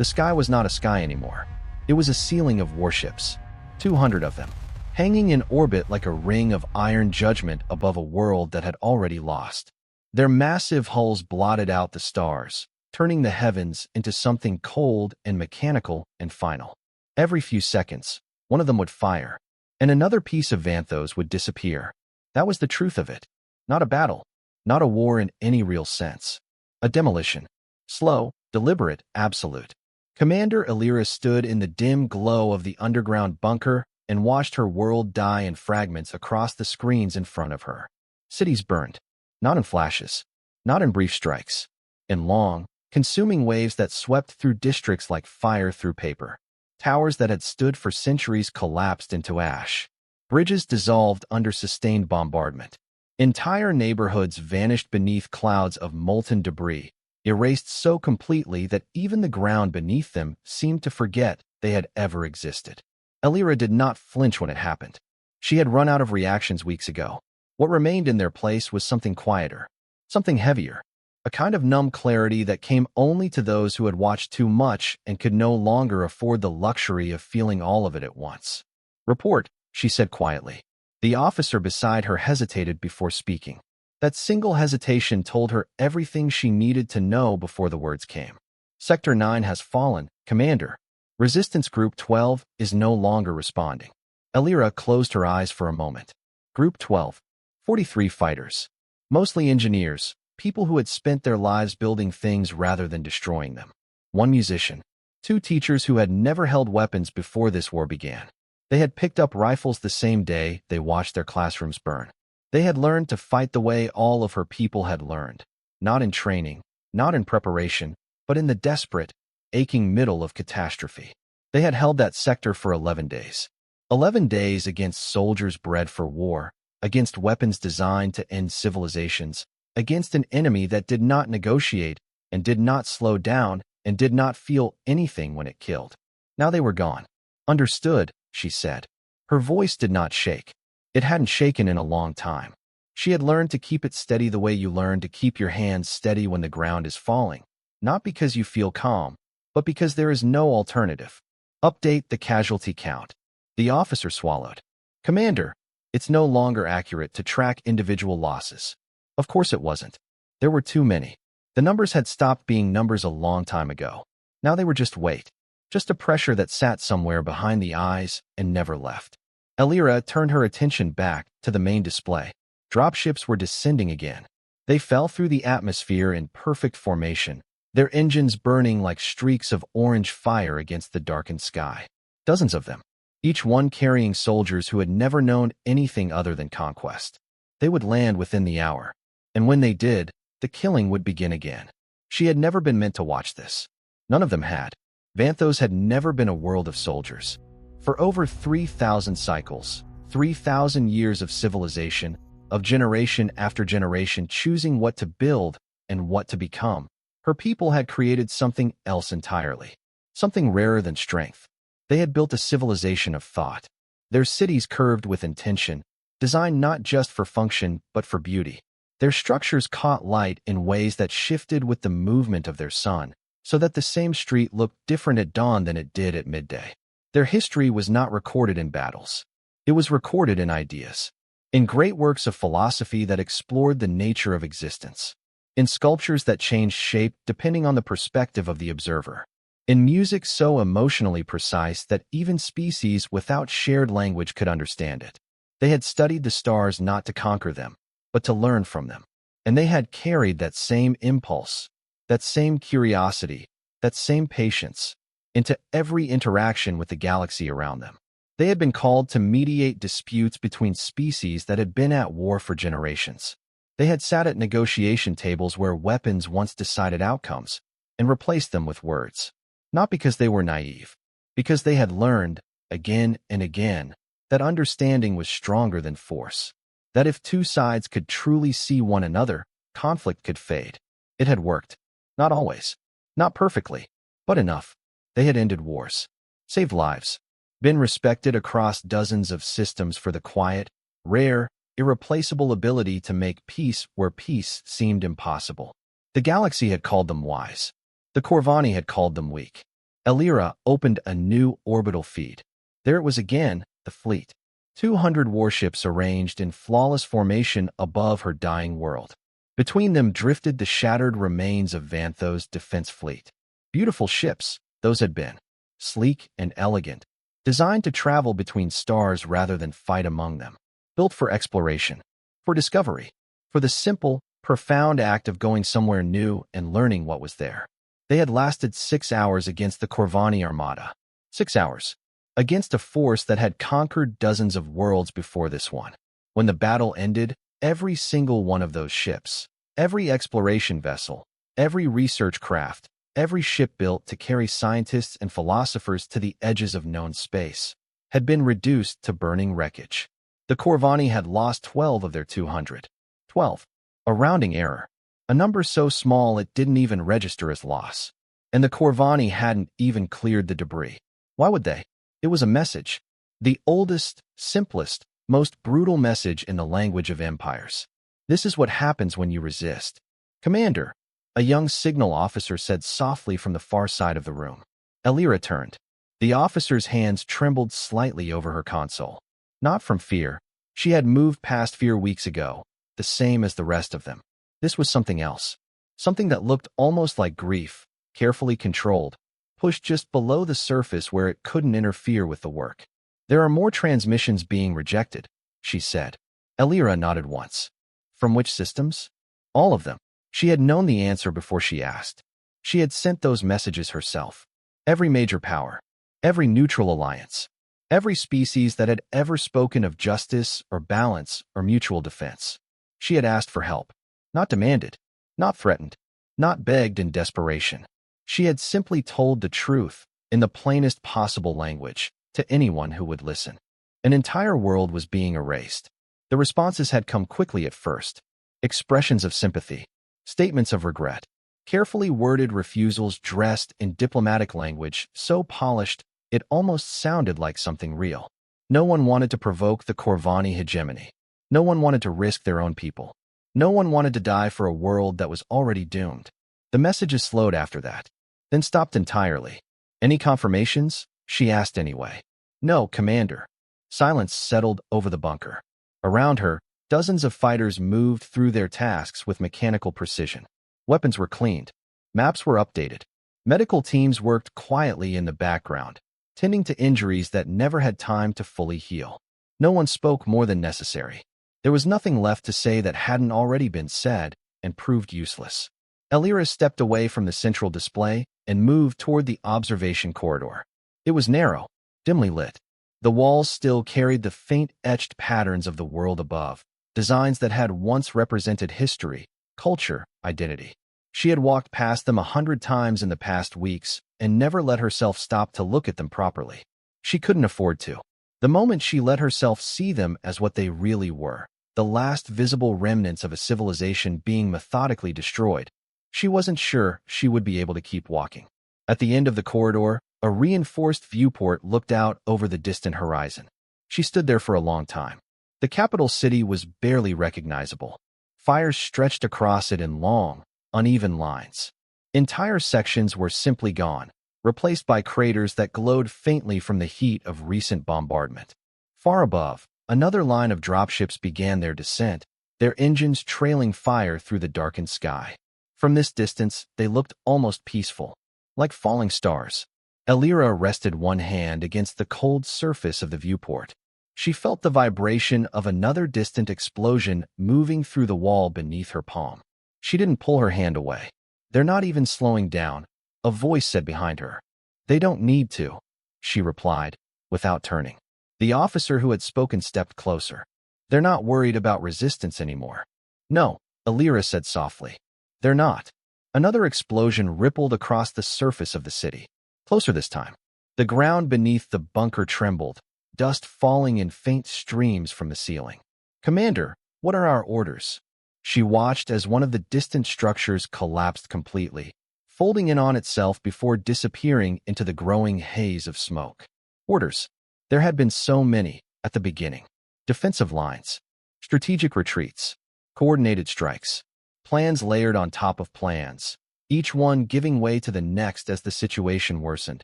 The sky was not a sky anymore. It was a ceiling of warships, 200 of them, hanging in orbit like a ring of iron judgment above a world that had already lost. Their massive hulls blotted out the stars, turning the heavens into something cold and mechanical and final. Every few seconds, one of them would fire, and another piece of Vanthos would disappear. That was the truth of it. Not a battle, not a war in any real sense. A demolition. Slow, deliberate, absolute. Commander Illyra stood in the dim glow of the underground bunker and watched her world die in fragments across the screens in front of her. Cities burned, not in flashes, not in brief strikes, in long, consuming waves that swept through districts like fire through paper. Towers that had stood for centuries collapsed into ash. Bridges dissolved under sustained bombardment. Entire neighborhoods vanished beneath clouds of molten debris, erased so completely that even the ground beneath them seemed to forget they had ever existed. Illyra did not flinch when it happened. She had run out of reactions weeks ago. What remained in their place was something quieter, something heavier, a kind of numb clarity that came only to those who had watched too much and could no longer afford the luxury of feeling all of it at once. "Report," she said quietly. The officer beside her hesitated before speaking. That single hesitation told her everything she needed to know before the words came. "Sector 9 has fallen, Commander. Resistance Group 12 is no longer responding." Illyra closed her eyes for a moment. Group 12, 43 fighters. Mostly engineers, people who had spent their lives building things rather than destroying them. One musician. Two teachers who had never held weapons before this war began. They had picked up rifles the same day they watched their classrooms burn. They had learned to fight the way all of her people had learned, not in training, not in preparation, but in the desperate, aching middle of catastrophe. They had held that sector for 11 days. 11 days against soldiers bred for war, against weapons designed to end civilizations, against an enemy that did not negotiate and did not slow down and did not feel anything when it killed. Now they were gone. "Understood," she said. Her voice did not shake. It hadn't shaken in a long time. She had learned to keep it steady the way you learn to keep your hands steady when the ground is falling, not because you feel calm, but because there is no alternative. "Update the casualty count." The officer swallowed. "Commander, it's no longer accurate to track individual losses." Of course it wasn't. There were too many. The numbers had stopped being numbers a long time ago. Now they were just weight, just a pressure that sat somewhere behind the eyes and never left. Illyra turned her attention back to the main display. Dropships were descending again. They fell through the atmosphere in perfect formation, their engines burning like streaks of orange fire against the darkened sky. Dozens of them, each one carrying soldiers who had never known anything other than conquest. They would land within the hour, and when they did, the killing would begin again. She had never been meant to watch this. None of them had. Vanthos had never been a world of soldiers. For over 3,000 cycles, 3,000 years of civilization, of generation after generation choosing what to build and what to become, her people had created something else entirely, something rarer than strength. They had built a civilization of thought. Their cities curved with intention, designed not just for function but for beauty. Their structures caught light in ways that shifted with the movement of their sun, so that the same street looked different at dawn than it did at midday. Their history was not recorded in battles. It was recorded in ideas, in great works of philosophy that explored the nature of existence, in sculptures that changed shape depending on the perspective of the observer, in music so emotionally precise that even species without shared language could understand it. They had studied the stars not to conquer them, but to learn from them, and they had carried that same impulse, that same curiosity, that same patience, into every interaction with the galaxy around them. They had been called to mediate disputes between species that had been at war for generations. They had sat at negotiation tables where weapons once decided outcomes and replaced them with words. Not because they were naive, because they had learned, again and again, that understanding was stronger than force. That if two sides could truly see one another, conflict could fade. It had worked. Not always. Not perfectly. But enough. They had ended wars, saved lives, been respected across dozens of systems for the quiet, rare, irreplaceable ability to make peace where peace seemed impossible. The galaxy had called them wise. The Corvani had called them weak. Elira opened a new orbital feed. There it was again, the fleet. 200 warships arranged in flawless formation above her dying world. Between them drifted the shattered remains of Vantho's defense fleet. Beautiful ships, those had been. Sleek and elegant. Designed to travel between stars rather than fight among them. Built for exploration. For discovery. For the simple, profound act of going somewhere new and learning what was there. They had lasted 6 hours against the Corvani Armada. 6 hours. Against a force that had conquered dozens of worlds before this one. When the battle ended, every single one of those ships, every exploration vessel, every research craft, every ship built to carry scientists and philosophers to the edges of known space, had been reduced to burning wreckage. The Corvani had lost 12 of their 200. 12. A rounding error. A number so small it didn't even register as loss. And the Corvani hadn't even cleared the debris. Why would they? It was a message. The oldest, simplest, most brutal message in the language of empires. This is what happens when you resist. Commander, a young signal officer said softly from the far side of the room. Elira turned. The officer's hands trembled slightly over her console. Not from fear. She had moved past fear weeks ago, the same as the rest of them. This was something else. Something that looked almost like grief, carefully controlled, pushed just below the surface where it couldn't interfere with the work. There are more transmissions being rejected, she said. Elira nodded once. From which systems? All of them. She had known the answer before she asked. She had sent those messages herself. Every major power. Every neutral alliance. Every species that had ever spoken of justice or balance or mutual defense. She had asked for help. Not demanded. Not threatened. Not begged in desperation. She had simply told the truth, in the plainest possible language, to anyone who would listen. An entire world was being erased. The responses had come quickly at first. Expressions of sympathy. Statements of regret. Carefully worded refusals dressed in diplomatic language so polished it almost sounded like something real. No one wanted to provoke the Corvani hegemony. No one wanted to risk their own people. No one wanted to die for a world that was already doomed. The messages slowed after that, then stopped entirely. Any confirmations? She asked anyway. No, Commander. Silence settled over the bunker. Around her, dozens of fighters moved through their tasks with mechanical precision. Weapons were cleaned. Maps were updated. Medical teams worked quietly in the background, tending to injuries that never had time to fully heal. No one spoke more than necessary. There was nothing left to say that hadn't already been said and proved useless. Elira stepped away from the central display and moved toward the observation corridor. It was narrow, dimly lit. The walls still carried the faint etched patterns of the world above, designs that had once represented history, culture, identity. She had walked past them 100 times in the past weeks and never let herself stop to look at them properly. She couldn't afford to. The moment she let herself see them as what they really were, the last visible remnants of a civilization being methodically destroyed, she wasn't sure she would be able to keep walking. At the end of the corridor, a reinforced viewport looked out over the distant horizon. She stood there for a long time. The capital city was barely recognizable. Fires stretched across it in long, uneven lines. Entire sections were simply gone, replaced by craters that glowed faintly from the heat of recent bombardment. Far above, another line of dropships began their descent, their engines trailing fire through the darkened sky. From this distance, they looked almost peaceful, like falling stars. Elira rested one hand against the cold surface of the viewport. She felt the vibration of another distant explosion moving through the wall beneath her palm. She didn't pull her hand away. They're not even slowing down, a voice said behind her. They don't need to, she replied, without turning. The officer who had spoken stepped closer. They're not worried about resistance anymore. No, Elira said softly. They're not. Another explosion rippled across the surface of the city. Closer this time. The ground beneath the bunker trembled, dust falling in faint streams from the ceiling. Commander, what are our orders? She watched as one of the distant structures collapsed completely, folding in on itself before disappearing into the growing haze of smoke. Orders. There had been so many at the beginning. Defensive lines, strategic retreats, coordinated strikes, plans layered on top of plans, each one giving way to the next as the situation worsened.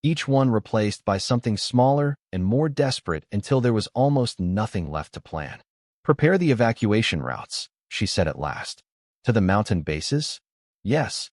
each one replaced by something smaller and more desperate until there was almost nothing left to plan. "Prepare the evacuation routes," she said at last. "To the mountain bases?" "Yes."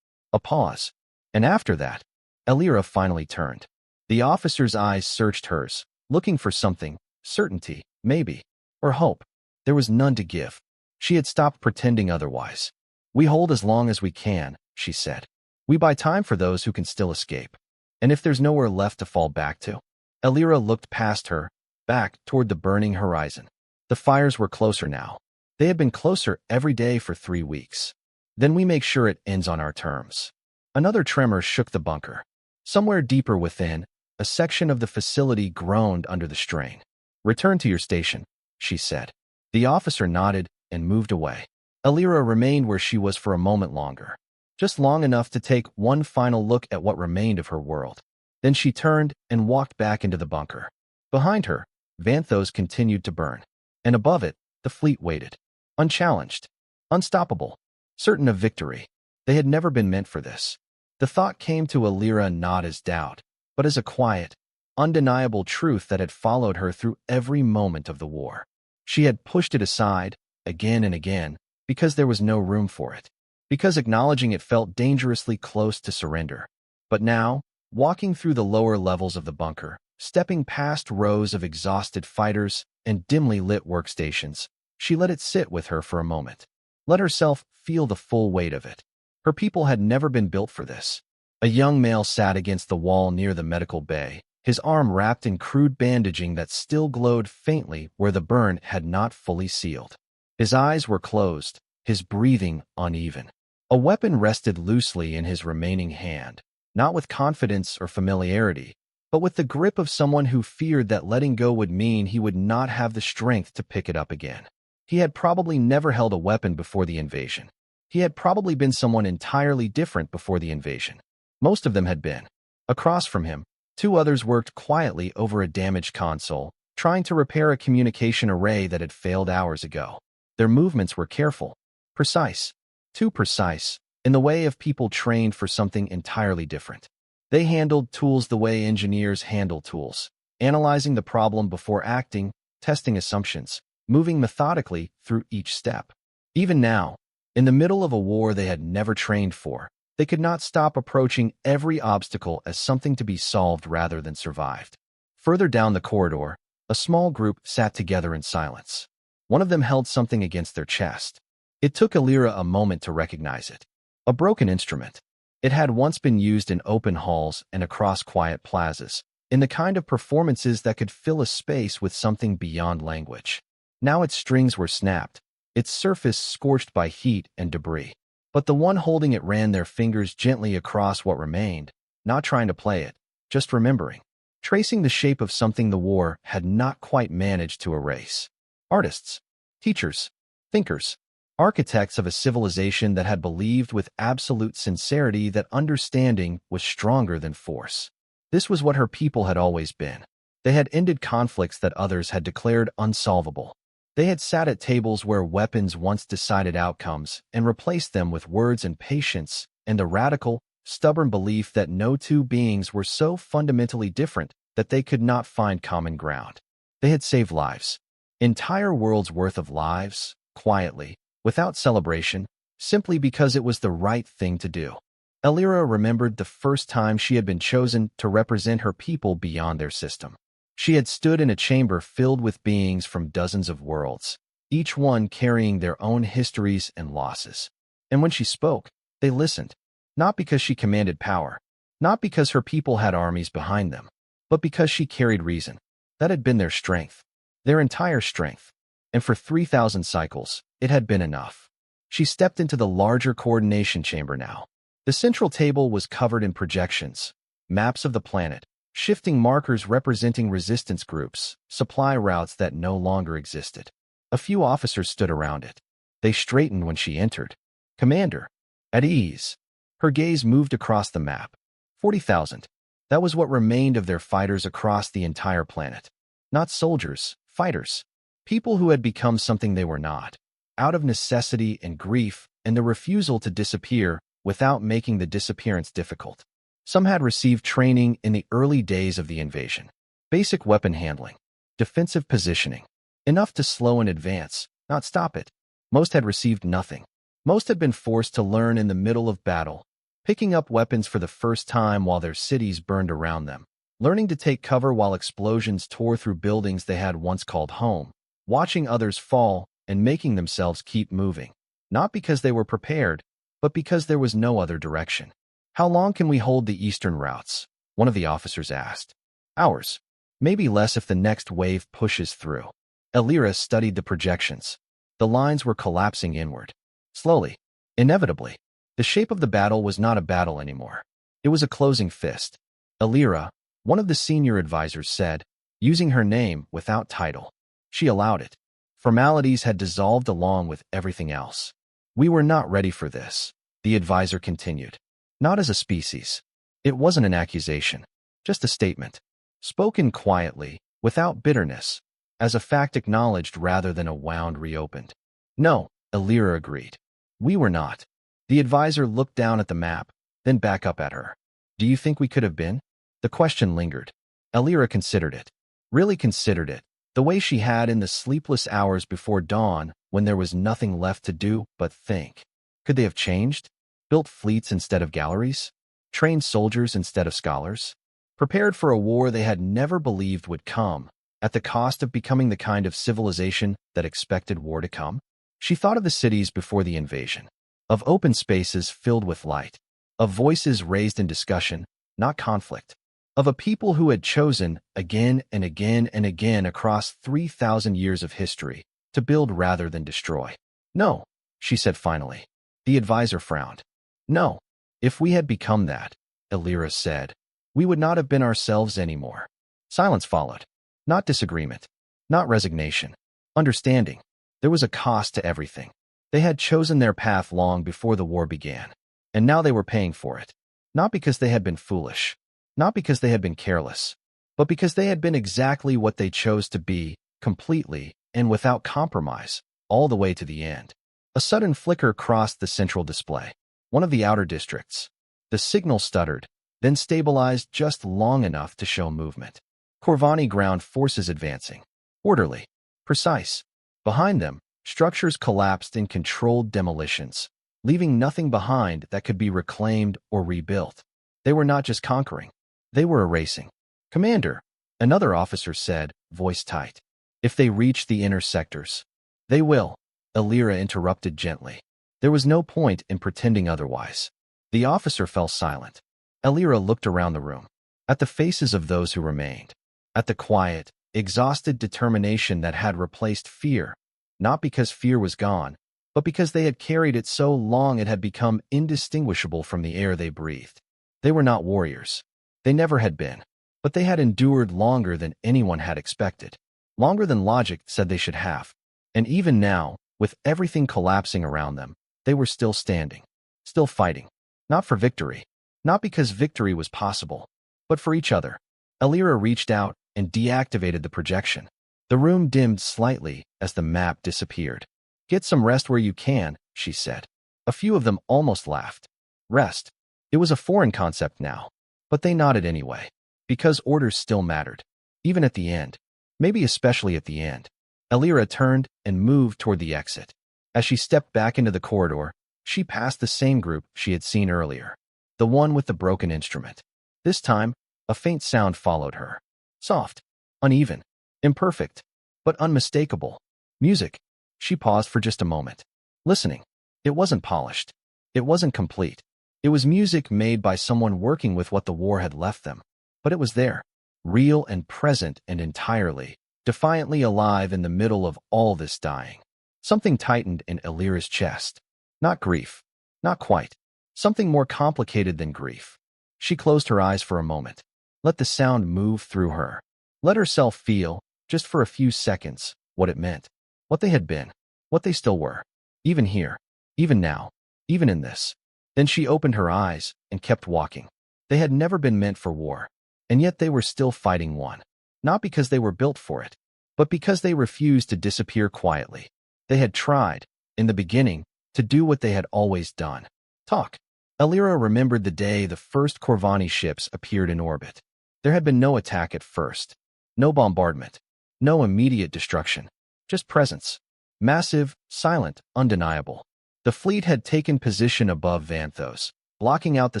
A pause. And after that, Elira finally turned. The officer's eyes searched hers, looking for something, certainty, maybe, or hope. There was none to give. She had stopped pretending otherwise. "We hold as long as we can," she said. "We buy time for those who can still escape. And if there's nowhere left to fall back to?" Elira looked past her, back toward the burning horizon. The fires were closer now. They had been closer every day for 3 weeks. "Then we make sure it ends on our terms." Another tremor shook the bunker. Somewhere deeper within, a section of the facility groaned under the strain. "Return to your station," she said. The officer nodded and moved away. Elira remained where she was for a moment longer, just long enough to take one final look at what remained of her world. Then she turned and walked back into the bunker. Behind her, Vanthos continued to burn. And above it, the fleet waited. Unchallenged. Unstoppable. Certain of victory. They had never been meant for this. The thought came to Elira not as doubt, but as a quiet, undeniable truth that had followed her through every moment of the war. She had pushed it aside, again and again, because there was no room for it, because acknowledging it felt dangerously close to surrender. But now, walking through the lower levels of the bunker, stepping past rows of exhausted fighters and dimly lit workstations, she let it sit with her for a moment. Let herself feel the full weight of it. Her people had never been built for this. A young male sat against the wall near the medical bay, his arm wrapped in crude bandaging that still glowed faintly where the burn had not fully sealed. His eyes were closed, his breathing uneven. A weapon rested loosely in his remaining hand, not with confidence or familiarity, but with the grip of someone who feared that letting go would mean he would not have the strength to pick it up again. He had probably never held a weapon before the invasion. He had probably been someone entirely different before the invasion. Most of them had been. Across from him, 2 others worked quietly over a damaged console, trying to repair a communication array that had failed hours ago. Their movements were careful, precise, too precise, in the way of people trained for something entirely different. They handled tools the way engineers handle tools, analyzing the problem before acting, testing assumptions, moving methodically through each step. Even now, in the middle of a war they had never trained for, they could not stop approaching every obstacle as something to be solved rather than survived. Further down the corridor, a small group sat together in silence. One of them held something against their chest. It took Elira a moment to recognize it. A broken instrument. It had once been used in open halls and across quiet plazas, in the kind of performances that could fill a space with something beyond language. Now its strings were snapped, its surface scorched by heat and debris. But the one holding it ran their fingers gently across what remained, not trying to play it, just remembering, tracing the shape of something the war had not quite managed to erase. Artists, teachers, thinkers, architects of a civilization that had believed with absolute sincerity that understanding was stronger than force. This was what her people had always been. They had ended conflicts that others had declared unsolvable. They had sat at tables where weapons once decided outcomes and replaced them with words and patience and the radical, stubborn belief that no 2 beings were so fundamentally different that they could not find common ground. They had saved lives. Entire worlds worth of lives, quietly, without celebration, simply because it was the right thing to do. Elira remembered the first time she had been chosen to represent her people beyond their system. She had stood in a chamber filled with beings from dozens of worlds, each one carrying their own histories and losses. And when she spoke, they listened, not because she commanded power, not because her people had armies behind them, but because she carried reason. That had been their strength, their entire strength. And for 3,000 cycles, it had been enough. She stepped into the larger coordination chamber now. The central table was covered in projections, maps of the planet, shifting markers representing resistance groups, supply routes that no longer existed. A few officers stood around it. They straightened when she entered. "Commander." At ease. Her gaze moved across the map. 40,000. That was what remained of their fighters across the entire planet. Not soldiers, fighters. People who had become something they were not, out of necessity and grief and the refusal to disappear without making the disappearance difficult. Some had received training in the early days of the invasion. Basic weapon handling, defensive positioning, enough to slow and advance, not stop it. Most had received nothing. Most had been forced to learn in the middle of battle, picking up weapons for the first time while their cities burned around them, learning to take cover while explosions tore through buildings they had once called home, watching others fall and making themselves keep moving, not because they were prepared, but because there was no other direction. "How long can we hold the eastern routes?" one of the officers asked. "Hours. Maybe less if the next wave pushes through." Elira studied the projections. The lines were collapsing inward. Slowly. Inevitably. The shape of the battle was not a battle anymore. It was a closing fist. Elira, one of the senior advisors, said, using her name without title. She allowed it. Formalities had dissolved along with everything else. "We were not ready for this," the advisor continued. Not as a species. It wasn't an accusation. Just a statement. Spoken quietly, without bitterness, as a fact acknowledged rather than a wound reopened. "No," Elira agreed. "We were not." The advisor looked down at the map, then back up at her. "Do you think we could have been?" The question lingered. Elira considered it. Really considered it. The way she had in the sleepless hours before dawn when there was nothing left to do but think. Could they have changed? Built fleets instead of galleries? Trained soldiers instead of scholars? Prepared for a war they had never believed would come, at the cost of becoming the kind of civilization that expected war to come? She thought of the cities before the invasion, of open spaces filled with light, of voices raised in discussion, not conflict, of a people who had chosen, again and again and again across 3,000 years of history, to build rather than destroy. "No," she said finally. The advisor frowned. "No. If we had become that," Elira said, "we would not have been ourselves anymore." Silence followed. Not disagreement. Not resignation. Understanding. There was a cost to everything. They had chosen their path long before the war began, and now they were paying for it. Not because they had been foolish, not because they had been careless, but because they had been exactly what they chose to be, completely and without compromise, all the way to the end. A sudden flicker crossed the central display, one of the outer districts. The signal stuttered, then stabilized just long enough to show movement. Corvani ground forces advancing. Orderly. Precise. Behind them, structures collapsed in controlled demolitions, leaving nothing behind that could be reclaimed or rebuilt. They were not just conquering. They were erasing. "Commander," another officer said, voice tight. "If they reach the inner sectors." "They will," Elira interrupted gently. There was no point in pretending otherwise. The officer fell silent. Elira looked around the room, at the faces of those who remained, at the quiet, exhausted determination that had replaced fear, not because fear was gone, but because they had carried it so long it had become indistinguishable from the air they breathed. They were not warriors. They never had been, but they had endured longer than anyone had expected, longer than logic said they should have. And even now, with everything collapsing around them, they were still standing, still fighting, not for victory, not because victory was possible, but for each other. Elira reached out and deactivated the projection. The room dimmed slightly as the map disappeared. "Get some rest where you can," she said. A few of them almost laughed. Rest. It was a foreign concept now, but they nodded anyway, because orders still mattered, even at the end, maybe especially at the end. Elira turned and moved toward the exit. As she stepped back into the corridor, she passed the same group she had seen earlier, the one with the broken instrument. This time, a faint sound followed her. Soft, uneven, imperfect, but unmistakable. Music. She paused for just a moment, listening. It wasn't polished. It wasn't complete. It was music made by someone working with what the war had left them. But it was there, real and present and entirely, defiantly alive in the middle of all this dying. Something tightened in Elira's chest. Not grief. Not quite. Something more complicated than grief. She closed her eyes for a moment. Let the sound move through her. Let herself feel, just for a few seconds, what it meant. What they had been. What they still were. Even here. Even now. Even in this. Then she opened her eyes and kept walking. They had never been meant for war, and yet they were still fighting one. Not because they were built for it, but because they refused to disappear quietly. They had tried, in the beginning, to do what they had always done. Talk. Alira remembered the day the first Corvani ships appeared in orbit. There had been no attack at first, no bombardment, no immediate destruction, just presence. Massive, silent, undeniable. The fleet had taken position above Vanthos, blocking out the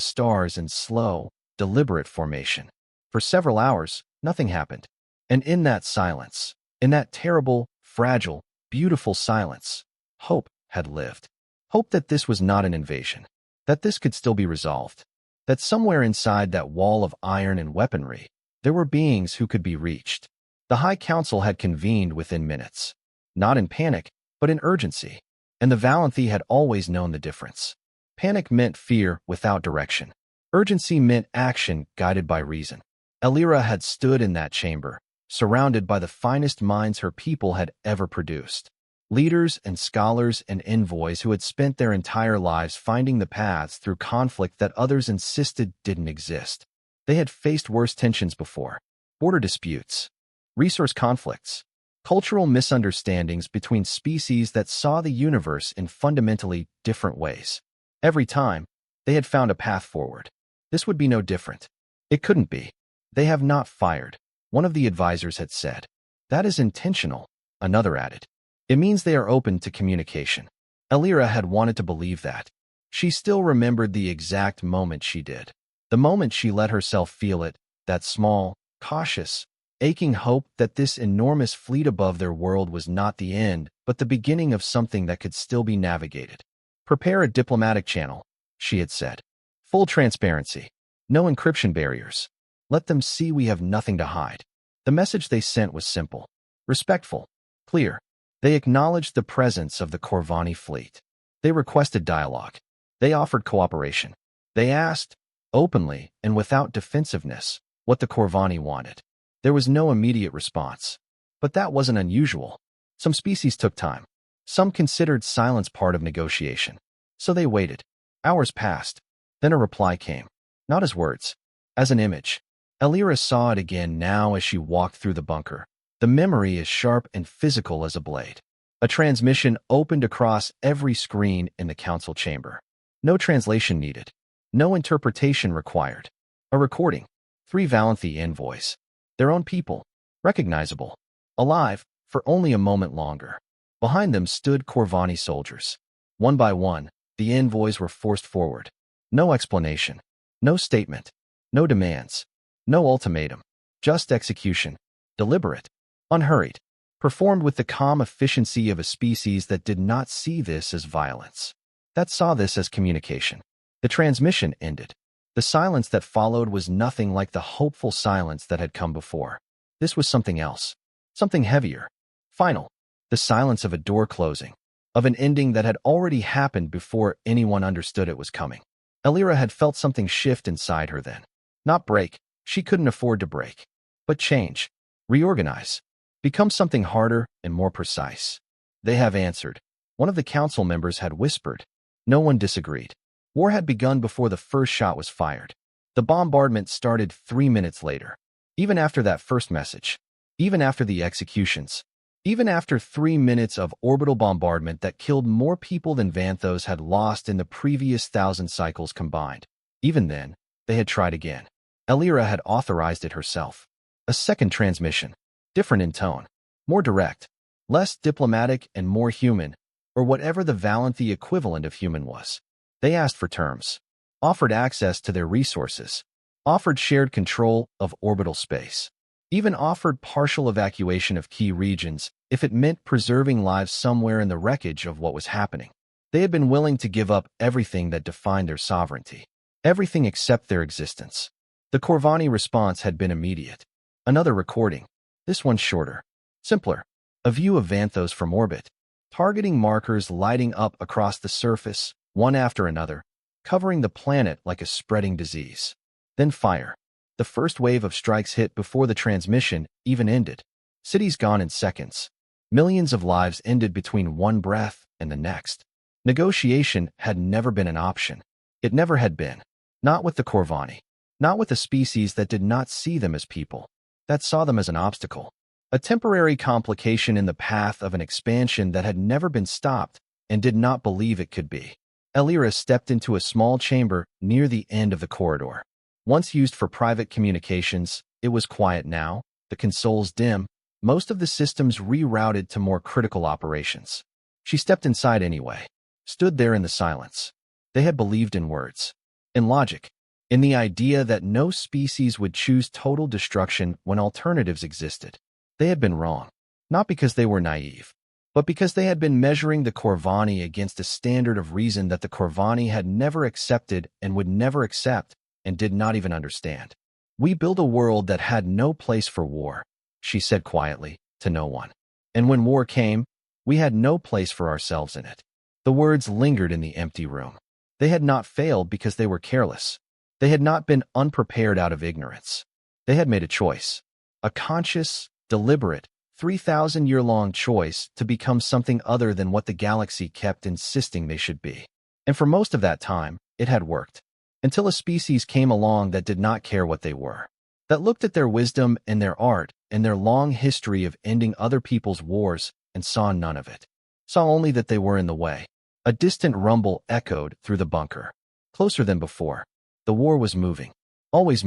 stars in slow, deliberate formation. For several hours, nothing happened. And in that silence, in that terrible, fragile, beautiful silence, hope had lived. Hope that this was not an invasion, that this could still be resolved, that somewhere inside that wall of iron and weaponry, there were beings who could be reached. The High Council had convened within minutes, not in panic, but in urgency, and the Valanthi had always known the difference. Panic meant fear without direction. Urgency meant action guided by reason. Alira had stood in that chamber, surrounded by the finest minds her people had ever produced. Leaders and scholars and envoys who had spent their entire lives finding the paths through conflict that others insisted didn't exist. They had faced worse tensions before. Border disputes, resource conflicts, cultural misunderstandings between species that saw the universe in fundamentally different ways. Every time, they had found a path forward. This would be no different. It couldn't be. They have not fired, one of the advisors had said. That is intentional, another added. It means they are open to communication. Alira had wanted to believe that. She still remembered the exact moment she did. The moment she let herself feel it, that small, cautious, aching hope that this enormous fleet above their world was not the end, but the beginning of something that could still be navigated. Prepare a diplomatic channel, she had said. Full transparency. No encryption barriers. Let them see we have nothing to hide. The message they sent was simple, respectful, clear. They acknowledged the presence of the Corvani fleet. They requested dialogue. They offered cooperation. They asked, openly and without defensiveness, what the Corvani wanted. There was no immediate response. But that wasn't unusual. Some species took time. Some considered silence part of negotiation. So they waited. Hours passed. Then a reply came. Not as words, as an image. Alira saw it again now as she walked through the bunker. The memory is sharp and physical as a blade. A transmission opened across every screen in the council chamber. No translation needed. No interpretation required. A recording. 3 Valanthi envoys. Their own people. Recognizable. Alive, for only a moment longer. Behind them stood Corvani soldiers. One by one, the envoys were forced forward. No explanation. No statement. No demands. No ultimatum. Just execution. Deliberate. Unhurried. Performed with the calm efficiency of a species that did not see this as violence. That saw this as communication. The transmission ended. The silence that followed was nothing like the hopeful silence that had come before. This was something else. Something heavier. Final. The silence of a door closing. Of an ending that had already happened before anyone understood it was coming. Alira had felt something shift inside her then. Not break. She couldn't afford to break. But change. Reorganize. Become something harder and more precise. They have answered. One of the council members had whispered. No one disagreed. War had begun before the first shot was fired. The bombardment started 3 minutes later. Even after that first message. Even after the executions. Even after 3 minutes of orbital bombardment that killed more people than Vanthos had lost in the previous 1,000 cycles combined. Even then, they had tried again. Alira had authorized it herself. A second transmission. Different in tone. More direct. Less diplomatic and more human, or whatever the Valanthi equivalent of human was. They asked for terms. Offered access to their resources. Offered shared control of orbital space. Even offered partial evacuation of key regions if it meant preserving lives somewhere in the wreckage of what was happening. They had been willing to give up everything that defined their sovereignty. Everything except their existence. The Corvani response had been immediate. Another recording. This one shorter. Simpler. A view of Vanthos from orbit. Targeting markers lighting up across the surface, one after another, covering the planet like a spreading disease. Then fire. The first wave of strikes hit before the transmission even ended. Cities gone in seconds. Millions of lives ended between one breath and the next. Negotiation had never been an option. It never had been. Not with the Corvani. Not with a species that did not see them as people. That saw them as an obstacle. A temporary complication in the path of an expansion that had never been stopped and did not believe it could be. Elira stepped into a small chamber near the end of the corridor. Once used for private communications, it was quiet now, the consoles dim, most of the systems rerouted to more critical operations. She stepped inside anyway, stood there in the silence. They had believed in words, in logic, in the idea that no species would choose total destruction when alternatives existed. They had been wrong, not because they were naive, but because they had been measuring the Corvani against a standard of reason that the Corvani had never accepted and would never accept and did not even understand. "We built a world that had no place for war," she said quietly, to no one. "And when war came, we had no place for ourselves in it." The words lingered in the empty room. They had not failed because they were careless. They had not been unprepared out of ignorance. They had made a choice, a conscious, deliberate, 3,000-year-long choice to become something other than what the galaxy kept insisting they should be. And for most of that time, it had worked. Until a species came along that did not care what they were, that looked at their wisdom and their art and their long history of ending other people's wars and saw none of it. Saw only that they were in the way. A distant rumble echoed through the bunker. Closer than before. The war was moving. Always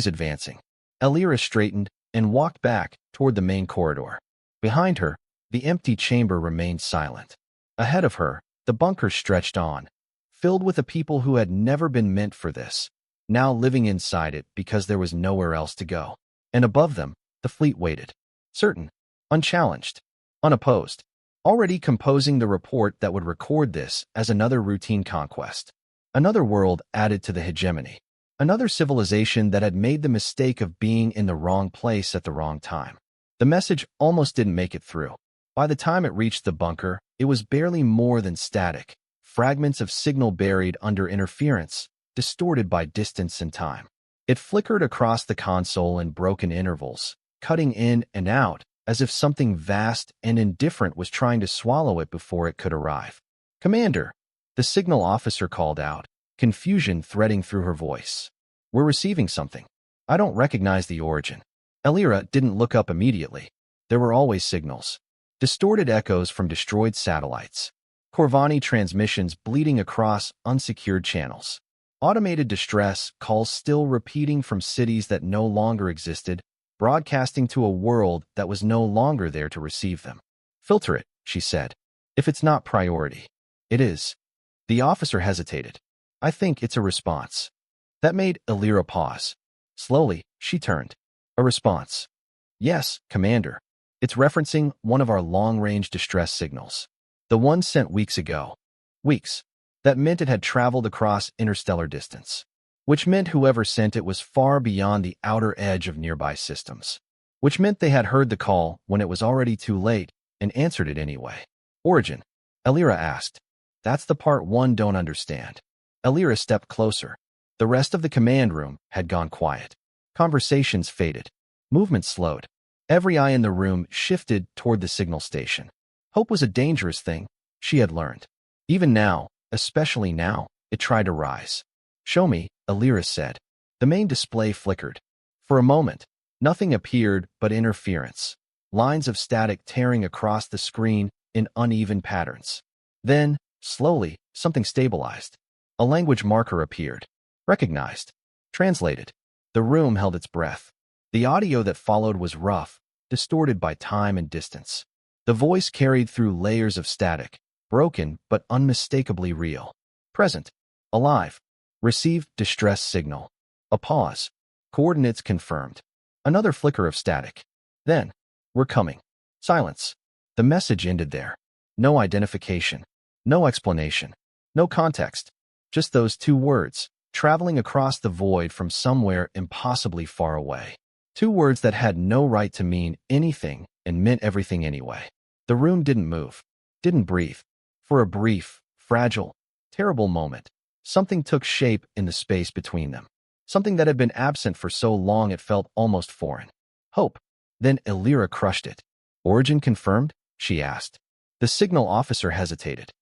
advancing. Elira straightened and walked back toward the main corridor. Behind her, the empty chamber remained silent. Ahead of her, the bunker stretched on, filled with a people who had never been meant for this, now living inside it because there was nowhere else to go. And above them, the fleet waited. Certain, unchallenged, unopposed, already composing the report that would record this as another routine conquest. Another world added to the hegemony. Another civilization that had made the mistake of being in the wrong place at the wrong time. The message almost didn't make it through. By the time it reached the bunker, it was barely more than static, fragments of signal buried under interference, distorted by distance and time. It flickered across the console in broken intervals, cutting in and out, as if something vast and indifferent was trying to swallow it before it could arrive. "Commander," the signal officer called out, confusion threading through her voice. "We're receiving something. I don't recognize the origin." Elira didn't look up immediately. There were always signals. Distorted echoes from destroyed satellites. Corvani transmissions bleeding across unsecured channels. Automated distress calls still repeating from cities that no longer existed, broadcasting to a world that was no longer there to receive them. "Filter it," she said. "If it's not priority." "It is." The officer hesitated. "I think it's a response." That made Elira pause. Slowly, she turned. "A response?" "Yes, Commander. It's referencing one of our long-range distress signals. The one sent weeks ago." Weeks. That meant it had traveled across interstellar distance. Which meant whoever sent it was far beyond the outer edge of nearby systems. Which meant they had heard the call when it was already too late and answered it anyway. "Origin?" Elira asked. "That's the part one don't understand." Elira stepped closer. The rest of the command room had gone quiet. Conversations faded. Movement slowed. Every eye in the room shifted toward the signal station. Hope was a dangerous thing, she had learned. Even now, especially now, it tried to rise. "Show me," Elira said. The main display flickered. For a moment, nothing appeared but interference. Lines of static tearing across the screen in uneven patterns. Then, slowly, something stabilized. A language marker appeared. Recognized. Translated. The room held its breath. The audio that followed was rough, distorted by time and distance. The voice carried through layers of static, broken but unmistakably real. Present. Alive. Received distress signal. A pause. Coordinates confirmed. Another flicker of static. Then, "We're coming." Silence. The message ended there. No identification. No explanation. No context. Just those two words, traveling across the void from somewhere impossibly far away. Two words that had no right to mean anything and meant everything anyway. The room didn't move. Didn't breathe. For a brief, fragile, terrible moment, something took shape in the space between them. Something that had been absent for so long it felt almost foreign. Hope. Then Elira crushed it. "Origin confirmed?" she asked. The signal officer hesitated.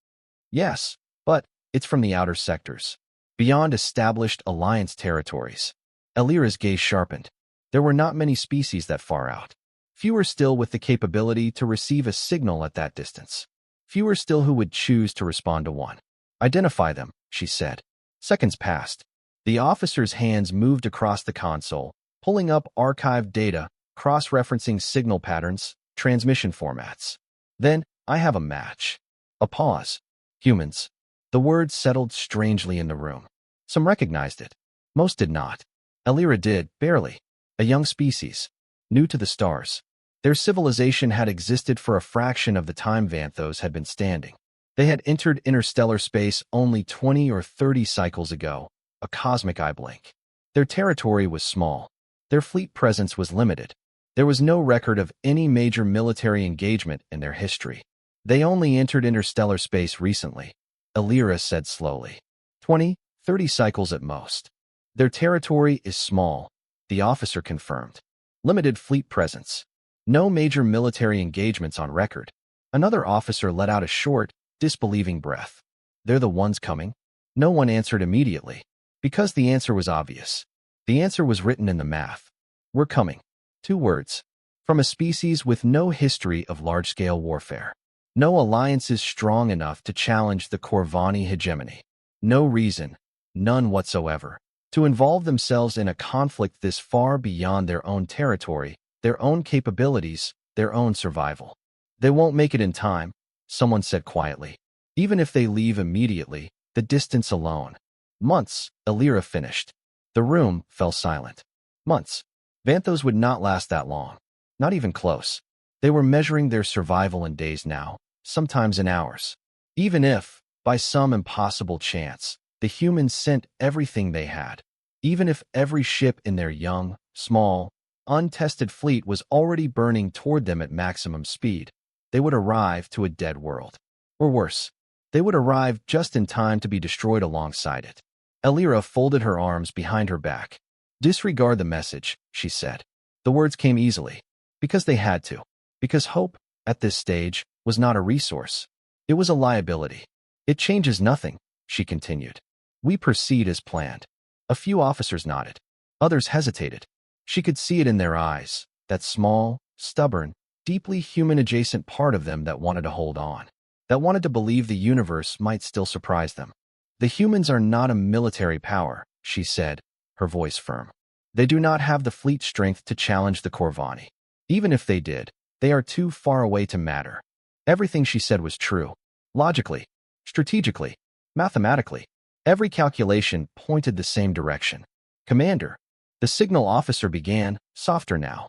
"Yes, but it's from the outer sectors. Beyond established alliance territories." Elira's gaze sharpened. There were not many species that far out. Fewer still with the capability to receive a signal at that distance. Fewer still who would choose to respond to one. Identify them, she said. Seconds passed. The officer's hands moved across the console, pulling up archived data, cross-referencing signal patterns, transmission formats. Then, I have a match. A pause. Humans. The word settled strangely in the room. Some recognized it. Most did not. Elira did, barely. A young species. New to the stars. Their civilization had existed for a fraction of the time Vanthos had been standing. They had entered interstellar space only 20 or 30 cycles ago, a cosmic eye blink. Their territory was small. Their fleet presence was limited. There was no record of any major military engagement in their history. They only entered interstellar space recently, Elira said slowly. 20, 30 cycles at most. Their territory is small, the officer confirmed. Limited fleet presence. No major military engagements on record. Another officer let out a short, disbelieving breath. They're the ones coming? No one answered immediately, because the answer was obvious. The answer was written in the math. We're coming. 2 words. From a species with no history of large-scale warfare. No alliances strong enough to challenge the Corvani hegemony. No reason, none whatsoever, to involve themselves in a conflict this far beyond their own territory, their own capabilities, their own survival. They won't make it in time, someone said quietly. Even if they leave immediately, the distance alone. Months, Elira finished. The room fell silent. Months. Vanthos would not last that long. Not even close. They were measuring their survival in days now, sometimes in hours. Even if, by some impossible chance, the humans sent everything they had. Even if every ship in their young, small, untested fleet was already burning toward them at maximum speed, they would arrive to a dead world. Or worse, they would arrive just in time to be destroyed alongside it. Elira folded her arms behind her back. Disregard the message, she said. The words came easily. Because they had to. Because hope, at this stage, was not a resource. It was a liability. It changes nothing, she continued. We proceed as planned. A few officers nodded. Others hesitated. She could see it in their eyes, that small, stubborn, deeply human-adjacent part of them that wanted to hold on, that wanted to believe the universe might still surprise them. The humans are not a military power, she said, her voice firm. They do not have the fleet strength to challenge the Corvani. Even if they did, they are too far away to matter. Everything she said was true. Logically, strategically, mathematically. Every calculation pointed the same direction. Commander, the signal officer began, softer now.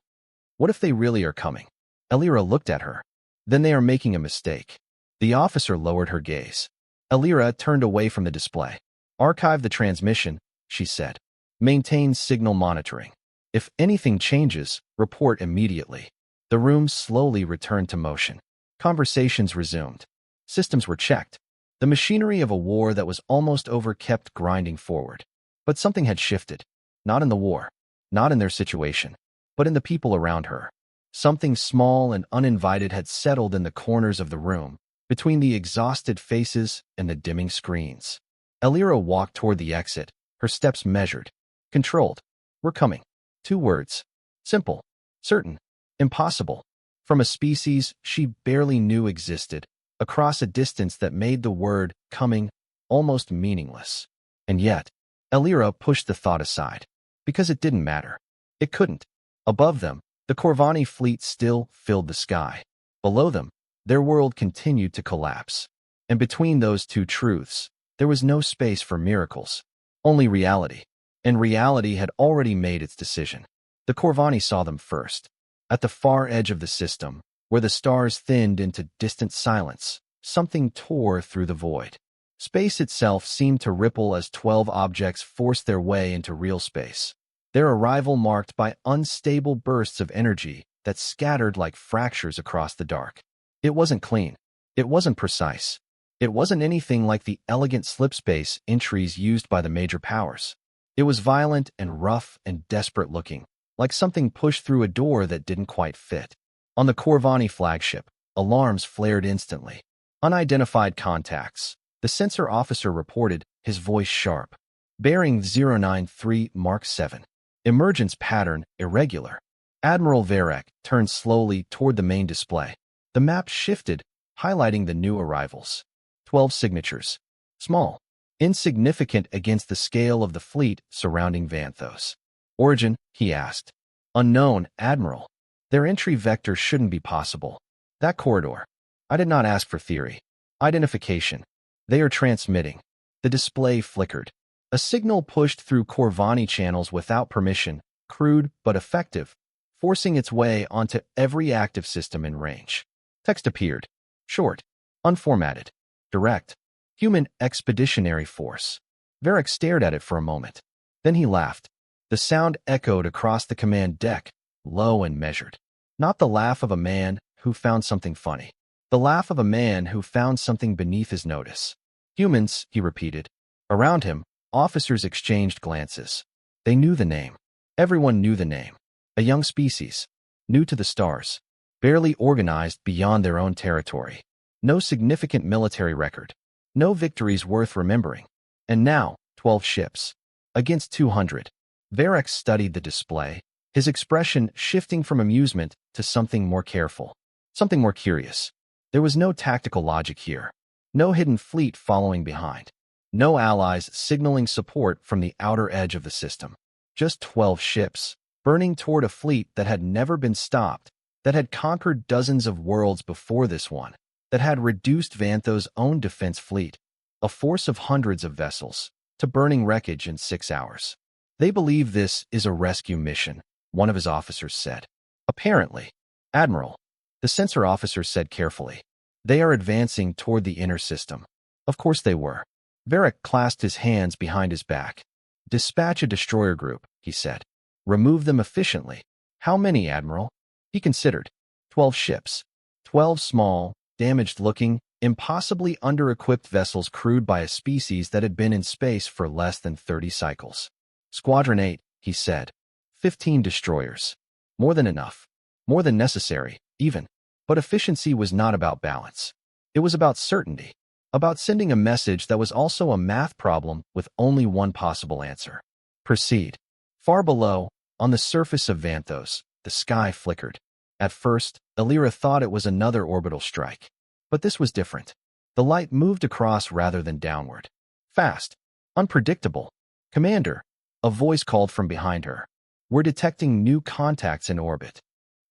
What if they really are coming? Elira looked at her. Then they are making a mistake. The officer lowered her gaze. Elira turned away from the display. Archive the transmission, she said. Maintain signal monitoring. If anything changes, report immediately. The room slowly returned to motion. Conversations resumed. Systems were checked. The machinery of a war that was almost over kept grinding forward. But something had shifted. Not in the war. Not in their situation. But in the people around her. Something small and uninvited had settled in the corners of the room, between the exhausted faces and the dimming screens. Elira walked toward the exit, her steps measured. Controlled. We're coming. 2 words. Simple. Certain. Impossible. From a species she barely knew existed, across a distance that made the word coming almost meaningless. And yet, Elira pushed the thought aside, because it didn't matter. It couldn't. Above them, the Corvani fleet still filled the sky. Below them, their world continued to collapse. And between those two truths, there was no space for miracles. Only reality. And reality had already made its decision. The Corvani saw them first. At the far edge of the system, where the stars thinned into distant silence, something tore through the void. Space itself seemed to ripple as 12 objects forced their way into real space. Their arrival marked by unstable bursts of energy that scattered like fractures across the dark. It wasn't clean. It wasn't precise. It wasn't anything like the elegant slipspace entries used by the major powers. It was violent and rough and desperate looking, like something pushed through a door that didn't quite fit. On the Corvani flagship, alarms flared instantly. Unidentified contacts. The sensor officer reported, his voice sharp. Bearing 093 Mark 7. Emergence pattern irregular. Admiral Varek turned slowly toward the main display. The map shifted, highlighting the new arrivals. 12 signatures. Small, insignificant against the scale of the fleet surrounding Vanthos. Origin, he asked. Unknown, Admiral. Their entry vector shouldn't be possible. That corridor. I did not ask for theory. Identification. They are transmitting. The display flickered. A signal pushed through Corvani channels without permission, crude but effective, forcing its way onto every active system in range. Text appeared. Short. Unformatted. Direct. Human Expeditionary Force. Varric stared at it for a moment. Then he laughed. The sound echoed across the command deck, low and measured. Not the laugh of a man who found something funny. The laugh of a man who found something beneath his notice. Humans, he repeated. Around him, officers exchanged glances. They knew the name. Everyone knew the name. A young species. New to the stars. Barely organized beyond their own territory. No significant military record. No victories worth remembering. And now, 12 ships. Against 200. Varric studied the display, his expression shifting from amusement to something more careful. Something more curious. There was no tactical logic here. No hidden fleet following behind. No allies signaling support from the outer edge of the system. Just 12 ships, burning toward a fleet that had never been stopped, that had conquered dozens of worlds before this one, that had reduced Vanthos' own defense fleet, a force of hundreds of vessels, to burning wreckage in 6 hours. They believe this is a rescue mission, one of his officers said. Apparently. Admiral. The sensor officer said carefully. They are advancing toward the inner system. Of course they were. Varric clasped his hands behind his back. Dispatch a destroyer group, he said. Remove them efficiently. How many, Admiral? He considered. 12 ships. 12 small, damaged-looking, impossibly under-equipped vessels crewed by a species that had been in space for less than 30 cycles. Squadron 8, he said. 15 destroyers. More than enough. More than necessary, even. But efficiency was not about balance. It was about certainty. About sending a message that was also a math problem with only one possible answer. Proceed. Far below, on the surface of Vanthos, the sky flickered. At first, Alira thought it was another orbital strike. But this was different. The light moved across rather than downward. Fast. Unpredictable. Commander. A voice called from behind her. We're detecting new contacts in orbit.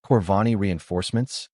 Corvani reinforcements?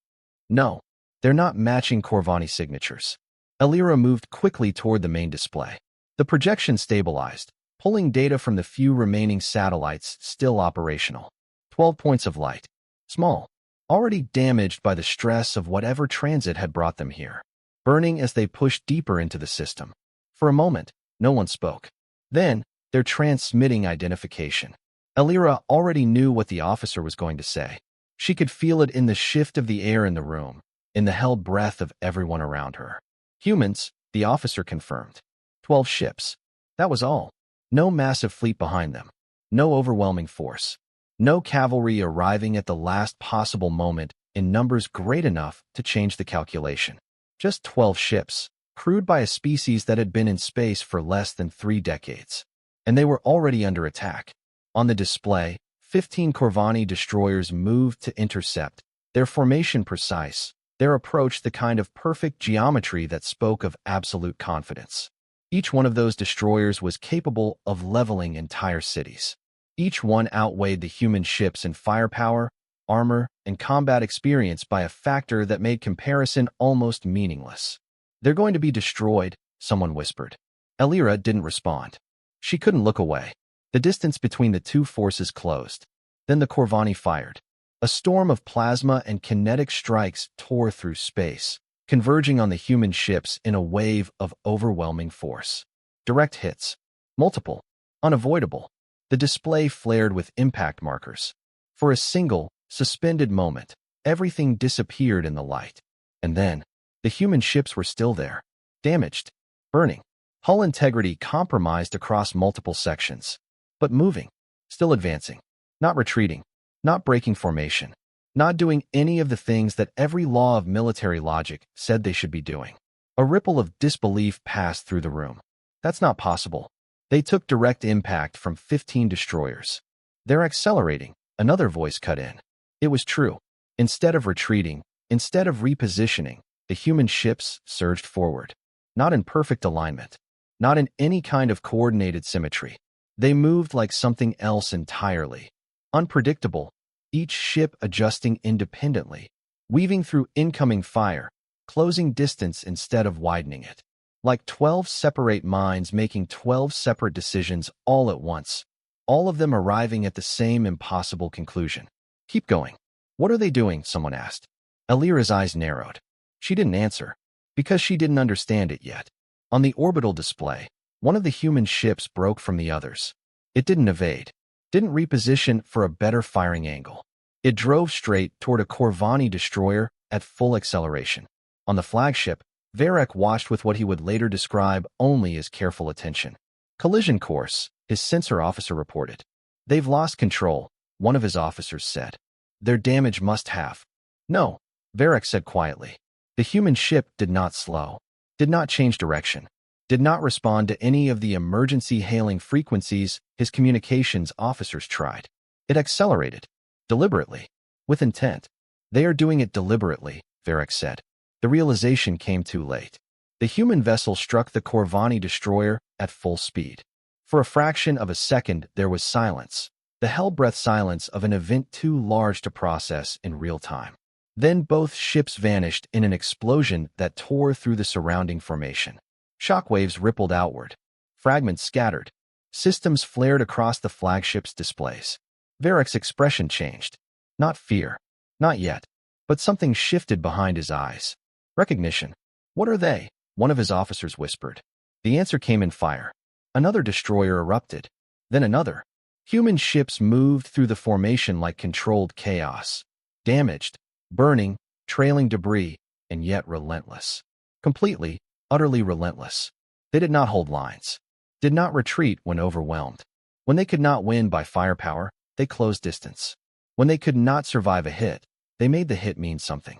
No. They're not matching Corvani signatures. Alira moved quickly toward the main display. The projection stabilized, pulling data from the few remaining satellites still operational. 12 points of light. Small. Already damaged by the stress of whatever transit had brought them here. Burning as they pushed deeper into the system. For a moment, no one spoke. Then, they're transmitting identification. Alira already knew what the officer was going to say. She could feel it in the shift of the air in the room, in the held breath of everyone around her. Humans, the officer confirmed. 12 ships. That was all. No massive fleet behind them. No overwhelming force. No cavalry arriving at the last possible moment in numbers great enough to change the calculation. Just 12 ships, crewed by a species that had been in space for less than 3 decades. And they were already under attack. On the display, 15 Corvani destroyers moved to intercept, their formation precise, their approach the kind of perfect geometry that spoke of absolute confidence. Each one of those destroyers was capable of leveling entire cities. Each one outweighed the human ships in firepower, armor, and combat experience by a factor that made comparison almost meaningless. They're going to be destroyed, someone whispered. Alira didn't respond. She couldn't look away. The distance between the two forces closed. Then the Corvani fired. A storm of plasma and kinetic strikes tore through space, converging on the human ships in a wave of overwhelming force. Direct hits. Multiple. Unavoidable. The display flared with impact markers. For a single, suspended moment, everything disappeared in the light. And then, the human ships were still there. Damaged. Burning. Hull integrity compromised across multiple sections. But moving. Still advancing. Not retreating. Not breaking formation. Not doing any of the things that every law of military logic said they should be doing. A ripple of disbelief passed through the room. That's not possible. They took direct impact from 15 destroyers. They're accelerating, another voice cut in. It was true. Instead of retreating, instead of repositioning, the human ships surged forward. Not in perfect alignment. not in any kind of coordinated symmetry. They moved like something else entirely. Unpredictable, each ship adjusting independently, weaving through incoming fire, closing distance instead of widening it. Like 12 separate minds making 12 separate decisions all at once, all of them arriving at the same impossible conclusion. Keep going. What are they doing? Someone asked. Alira's eyes narrowed. She didn't answer, because she didn't understand it yet. On the orbital display, one of the human ships broke from the others. It didn't evade, didn't reposition for a better firing angle. It drove straight toward a Corvani destroyer at full acceleration. On the flagship, Varek watched with what he would later describe only as careful attention. Collision course, his sensor officer reported. They've lost control, one of his officers said. Their damage must have. No, Varek said quietly. The human ship did not slow, did not change direction, did not respond to any of the emergency hailing frequencies his communications officers tried. It accelerated, deliberately, with intent. They are doing it deliberately, Varek said. The realization came too late. The human vessel struck the Corvani destroyer at full speed. For a fraction of a second, there was silence, the hell-breath silence of an event too large to process in real time. Then both ships vanished in an explosion that tore through the surrounding formation. Shockwaves rippled outward. Fragments scattered. Systems flared across the flagship's displays. Varek's expression changed. Not fear. Not yet. But something shifted behind his eyes. Recognition. What are they? One of his officers whispered. The answer came in fire. Another destroyer erupted. Then another. Human ships moved through the formation like controlled chaos. Damaged, burning, trailing debris, and yet relentless. Completely, utterly relentless. They did not hold lines. Did not retreat when overwhelmed. When they could not win by firepower, they closed distance. When they could not survive a hit, they made the hit mean something.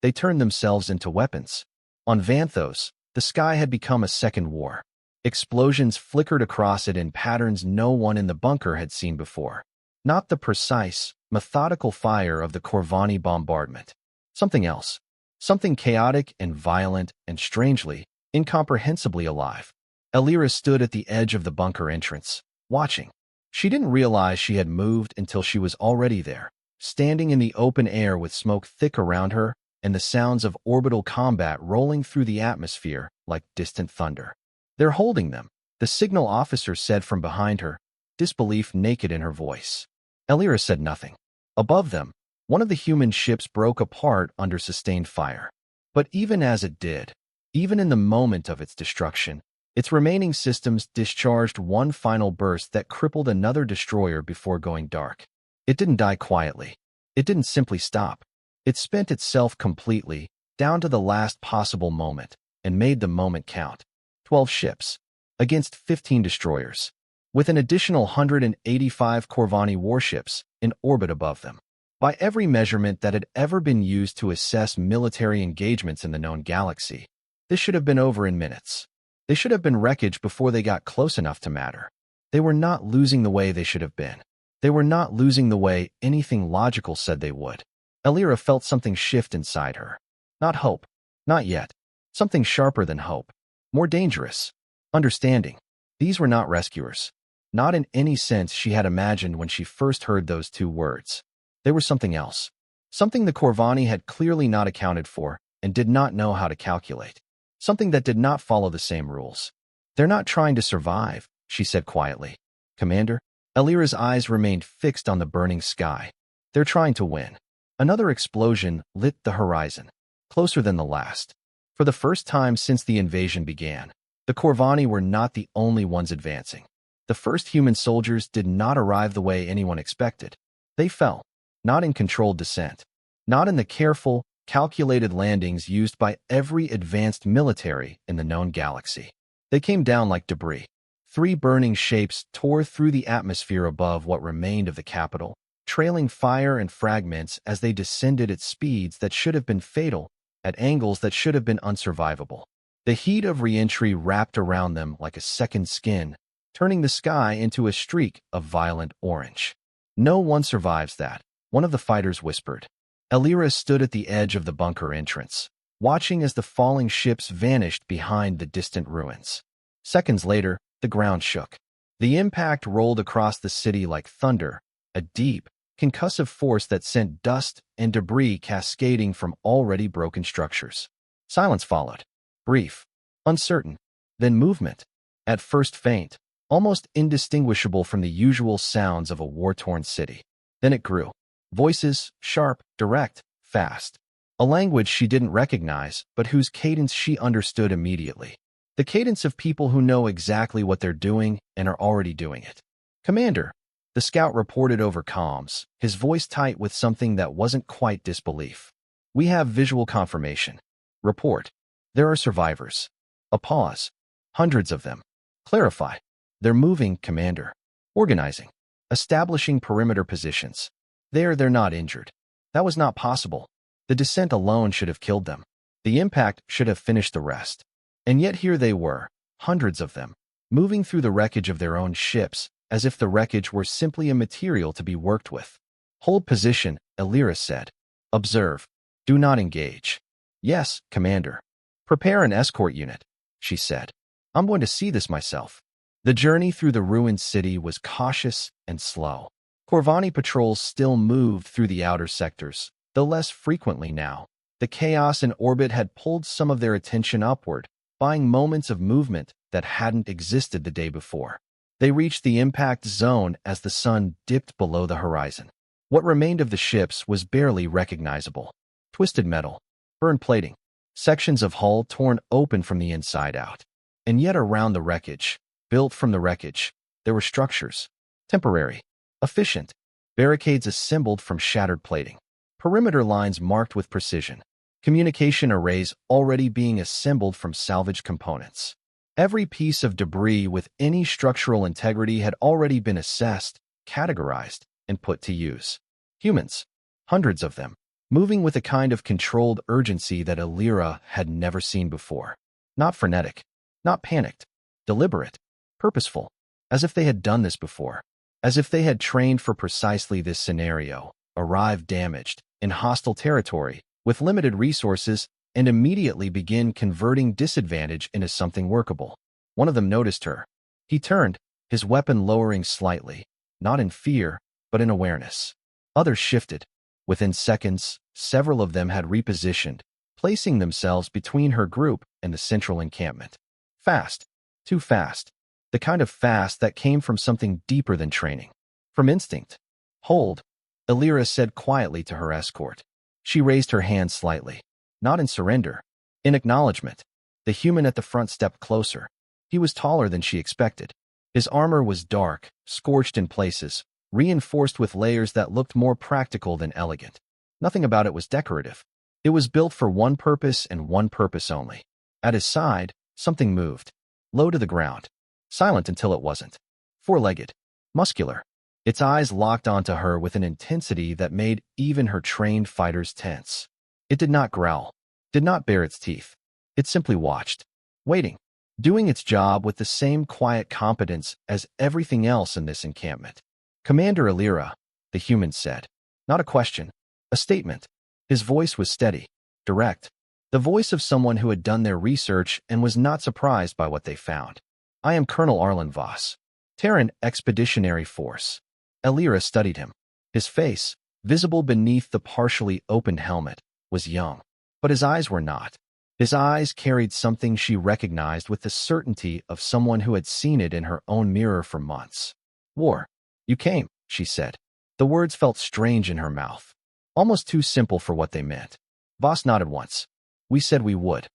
They turned themselves into weapons. On Vanthos, the sky had become a second war. Explosions flickered across it in patterns no one in the bunker had seen before. Not the precise, methodical fire of the Corvani bombardment. Something else. Something chaotic and violent and strangely, incomprehensibly alive. Alira stood at the edge of the bunker entrance, watching. She didn't realize she had moved until she was already there, standing in the open air with smoke thick around her and the sounds of orbital combat rolling through the atmosphere like distant thunder. They're holding them, the signal officer said from behind her, disbelief naked in her voice. Alira said nothing. Above them, one of the human ships broke apart under sustained fire. But even as it did, even in the moment of its destruction, its remaining systems discharged one final burst that crippled another destroyer before going dark. It didn't die quietly. It didn't simply stop. It spent itself completely, down to the last possible moment, and made the moment count. 12 ships, against 15 destroyers, with an additional 185 Corvani warships in orbit above them. By every measurement that had ever been used to assess military engagements in the known galaxy, this should have been over in minutes. They should have been wreckage before they got close enough to matter. They were not losing the way they should have been. They were not losing the way anything logical said they would. Alira felt something shift inside her. Not hope. Not yet. Something sharper than hope. More dangerous. Understanding. These were not rescuers. Not in any sense she had imagined when she first heard those two words. They were something else. Something the Corvani had clearly not accounted for and did not know how to calculate. Something that did not follow the same rules. They're not trying to survive, she said quietly. Commander? Alira's eyes remained fixed on the burning sky. They're trying to win. Another explosion lit the horizon, closer than the last. For the first time since the invasion began, the Corvani were not the only ones advancing. The first human soldiers did not arrive the way anyone expected. They fell, not in controlled descent, not in the careful, calculated landings used by every advanced military in the known galaxy. They came down like debris. 3 burning shapes tore through the atmosphere above what remained of the capital, trailing fire and fragments as they descended at speeds that should have been fatal, at angles that should have been unsurvivable. The heat of re-entry wrapped around them like a second skin, turning the sky into a streak of violent orange. No one survives that, one of the fighters whispered. Alira stood at the edge of the bunker entrance, watching as the falling ships vanished behind the distant ruins. Seconds later, the ground shook. The impact rolled across the city like thunder, a deep, concussive force that sent dust and debris cascading from already broken structures. Silence followed. Brief, uncertain, then movement. At first faint, almost indistinguishable from the usual sounds of a war-torn city. Then it grew. Voices, sharp, direct, fast. A language she didn't recognize, but whose cadence she understood immediately. The cadence of people who know exactly what they're doing and are already doing it. "Commander," the scout reported over comms, his voice tight with something that wasn't quite disbelief. "We have visual confirmation. Report. There are survivors." A pause. "Hundreds of them." "Clarify." "They're moving, Commander. Organizing. Establishing perimeter positions. They're not injured." That was not possible. The descent alone should have killed them. The impact should have finished the rest. And yet here they were, hundreds of them, moving through the wreckage of their own ships, as if the wreckage were simply a material to be worked with. "Hold position," Elira said. "Observe. Do not engage." "Yes, Commander." "Prepare an escort unit," she said. "I'm going to see this myself." The journey through the ruined city was cautious and slow. Corvani patrols still moved through the outer sectors, though less frequently now. The chaos in orbit had pulled some of their attention upward, buying moments of movement that hadn't existed the day before. They reached the impact zone as the sun dipped below the horizon. What remained of the ships was barely recognizable. Twisted metal, burned plating, sections of hull torn open from the inside out. And yet around the wreckage, built from the wreckage, there were structures. Temporary, efficient, barricades assembled from shattered plating. Perimeter lines marked with precision. Communication arrays already being assembled from salvaged components. Every piece of debris with any structural integrity had already been assessed, categorized, and put to use. Humans, hundreds of them, moving with a kind of controlled urgency that Elira had never seen before. Not frenetic, not panicked, deliberate, purposeful, as if they had done this before, as if they had trained for precisely this scenario, arrived damaged, in hostile territory, with limited resources, and immediately begin converting disadvantage into something workable. One of them noticed her. He turned, his weapon lowering slightly, not in fear, but in awareness. Others shifted. Within seconds, several of them had repositioned, placing themselves between her group and the central encampment. Fast. Too fast. The kind of fast that came from something deeper than training. From instinct. "Hold," Elira said quietly to her escort. She raised her hand slightly. Not in surrender. In acknowledgement. The human at the front stepped closer. He was taller than she expected. His armor was dark, scorched in places, reinforced with layers that looked more practical than elegant. Nothing about it was decorative. It was built for one purpose and one purpose only. At his side, something moved. Low to the ground. Silent until it wasn't. Four-legged. Muscular. Its eyes locked onto her with an intensity that made even her trained fighters tense. It did not growl, did not bare its teeth. It simply watched, waiting, doing its job with the same quiet competence as everything else in this encampment. "Commander Elira," the human said. Not a question, a statement. His voice was steady, direct, the voice of someone who had done their research and was not surprised by what they found. "I am Colonel Arlen Voss, Terran Expeditionary Force." Elira studied him. His face, visible beneath the partially opened helmet, was young, but his eyes were not. His eyes carried something she recognized with the certainty of someone who had seen it in her own mirror for months. "War. You came," she said. The words felt strange in her mouth, almost too simple for what they meant. Voss nodded once. "We said we would."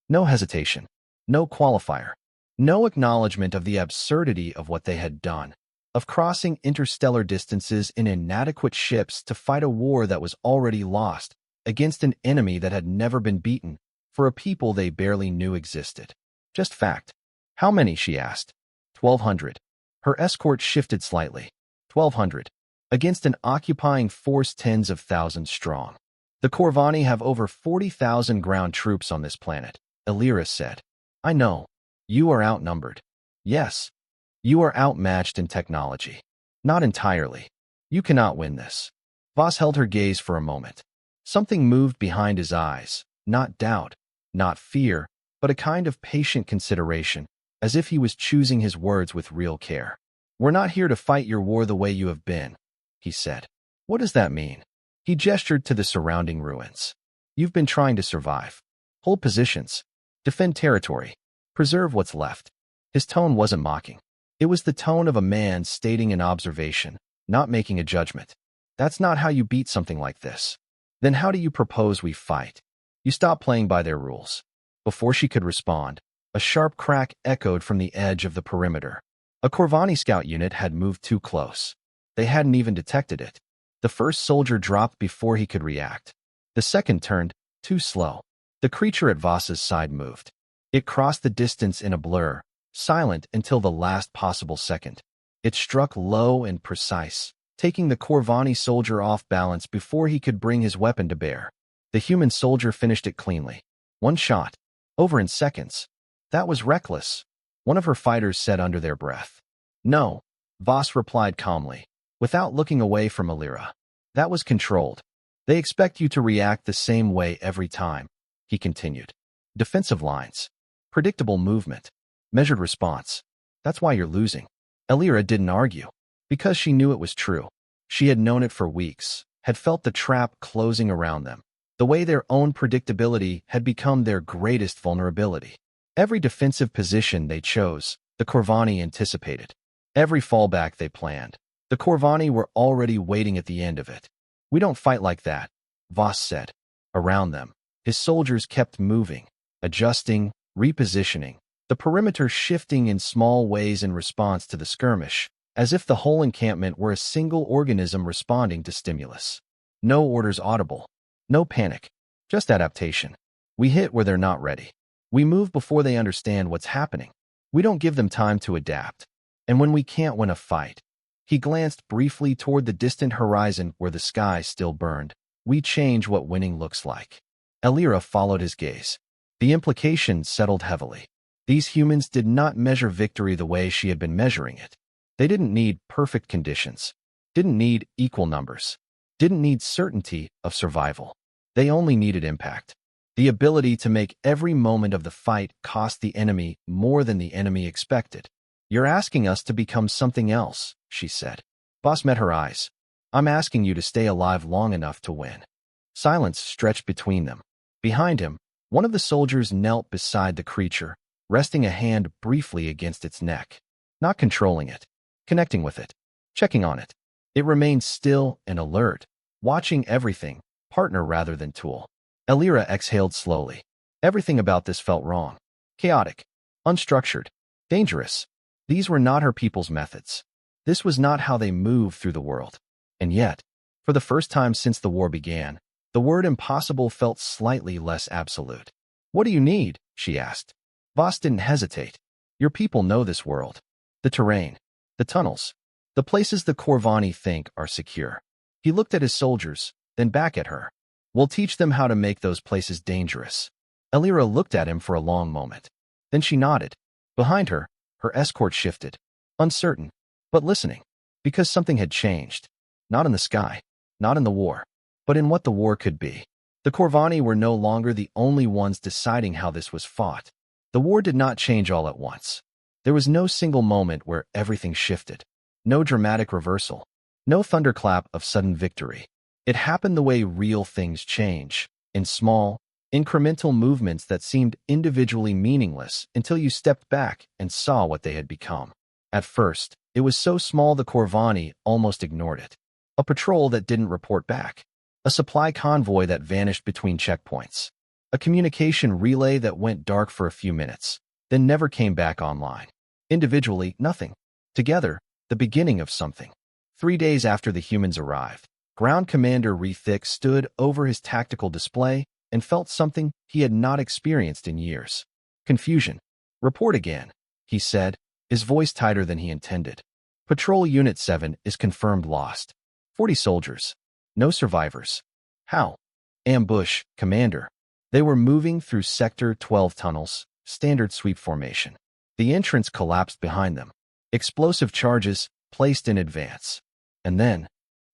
No hesitation, no qualifier, no acknowledgement of the absurdity of what they had done, of crossing interstellar distances in inadequate ships to fight a war that was already lost, against an enemy that had never been beaten, for a people they barely knew existed. Just fact. "How many?" she asked. 1,200. Her escort shifted slightly. 1,200. Against an occupying force tens of thousands strong. "The Corvani have over 40,000 ground troops on this planet," Elira said. "I know. You are outnumbered. Yes. You are outmatched in technology. Not entirely. You cannot win this." Voss held her gaze for a moment. Something moved behind his eyes, not doubt, not fear, but a kind of patient consideration, as if he was choosing his words with real care. "We're not here to fight your war the way you have been," he said. "What does that mean?" He gestured to the surrounding ruins. "You've been trying to survive. Hold positions. Defend territory. Preserve what's left." His tone wasn't mocking. It was the tone of a man stating an observation, not making a judgment. "That's not how you beat something like this. Then how do you propose we fight? You stop playing by their rules." Before she could respond, a sharp crack echoed from the edge of the perimeter. A Corvani scout unit had moved too close. They hadn't even detected it. The first soldier dropped before he could react. The second turned, too slow. The creature at Voss's side moved. It crossed the distance in a blur, silent until the last possible second. It struck low and precise, taking the Corvani soldier off balance before he could bring his weapon to bear. The human soldier finished it cleanly. One shot. Over in seconds. "That was reckless," one of her fighters said under their breath. "No," Voss replied calmly, without looking away from Alira. "That was controlled. They expect you to react the same way every time," he continued. "Defensive lines. Predictable movement. Measured response. That's why you're losing." Alira didn't argue, because she knew it was true. She had known it for weeks, had felt the trap closing around them, the way their own predictability had become their greatest vulnerability. Every defensive position they chose, the Corvani anticipated. Every fallback they planned, the Corvani were already waiting at the end of it. "We don't fight like that," Voss said. Around them, his soldiers kept moving, adjusting, repositioning, the perimeter shifting in small ways in response to the skirmish, as if the whole encampment were a single organism responding to stimulus. No orders audible. No panic. Just adaptation. "We hit where they're not ready. We move before they understand what's happening. We don't give them time to adapt. And when we can't win a fight," he glanced briefly toward the distant horizon where the sky still burned, "we change what winning looks like." Alira followed his gaze. The implication settled heavily. These humans did not measure victory the way she had been measuring it. They didn't need perfect conditions, didn't need equal numbers, didn't need certainty of survival. They only needed impact. The ability to make every moment of the fight cost the enemy more than the enemy expected. "You're asking us to become something else," she said. Voss met her eyes. "I'm asking you to stay alive long enough to win." Silence stretched between them. Behind him, one of the soldiers knelt beside the creature, resting a hand briefly against its neck. Not controlling it, connecting with it, checking on it. It remained still and alert, watching everything, partner rather than tool. Alira exhaled slowly. Everything about this felt wrong. Chaotic, unstructured, dangerous. These were not her people's methods. This was not how they moved through the world. And yet, for the first time since the war began, the word impossible felt slightly less absolute. "What do you need?" she asked. Voss didn't hesitate. "Your people know this world. The terrain, the tunnels, the places the Corvani think are secure." He looked at his soldiers, then back at her. "We'll teach them how to make those places dangerous." Alira looked at him for a long moment. Then she nodded. Behind her, her escort shifted, uncertain, but listening, because something had changed. Not in the sky, not in the war, but in what the war could be. The Corvani were no longer the only ones deciding how this was fought. The war did not change all at once. There was no single moment where everything shifted. No dramatic reversal. No thunderclap of sudden victory. It happened the way real things change, in small, incremental movements that seemed individually meaningless until you stepped back and saw what they had become. At first, it was so small the Corvani almost ignored it. A patrol that didn't report back. A supply convoy that vanished between checkpoints. A communication relay that went dark for a few minutes, then never came back online. Individually, nothing. Together, the beginning of something. 3 days after the humans arrived, Ground Commander Rethik stood over his tactical display and felt something he had not experienced in years. Confusion. "Report again," he said, his voice tighter than he intended. "Patrol Unit 7 is confirmed lost. 40 soldiers. No survivors." "How?" "Ambush, Commander. They were moving through Sector 12 tunnels, standard sweep formation. The entrance collapsed behind them. Explosive charges placed in advance. And then,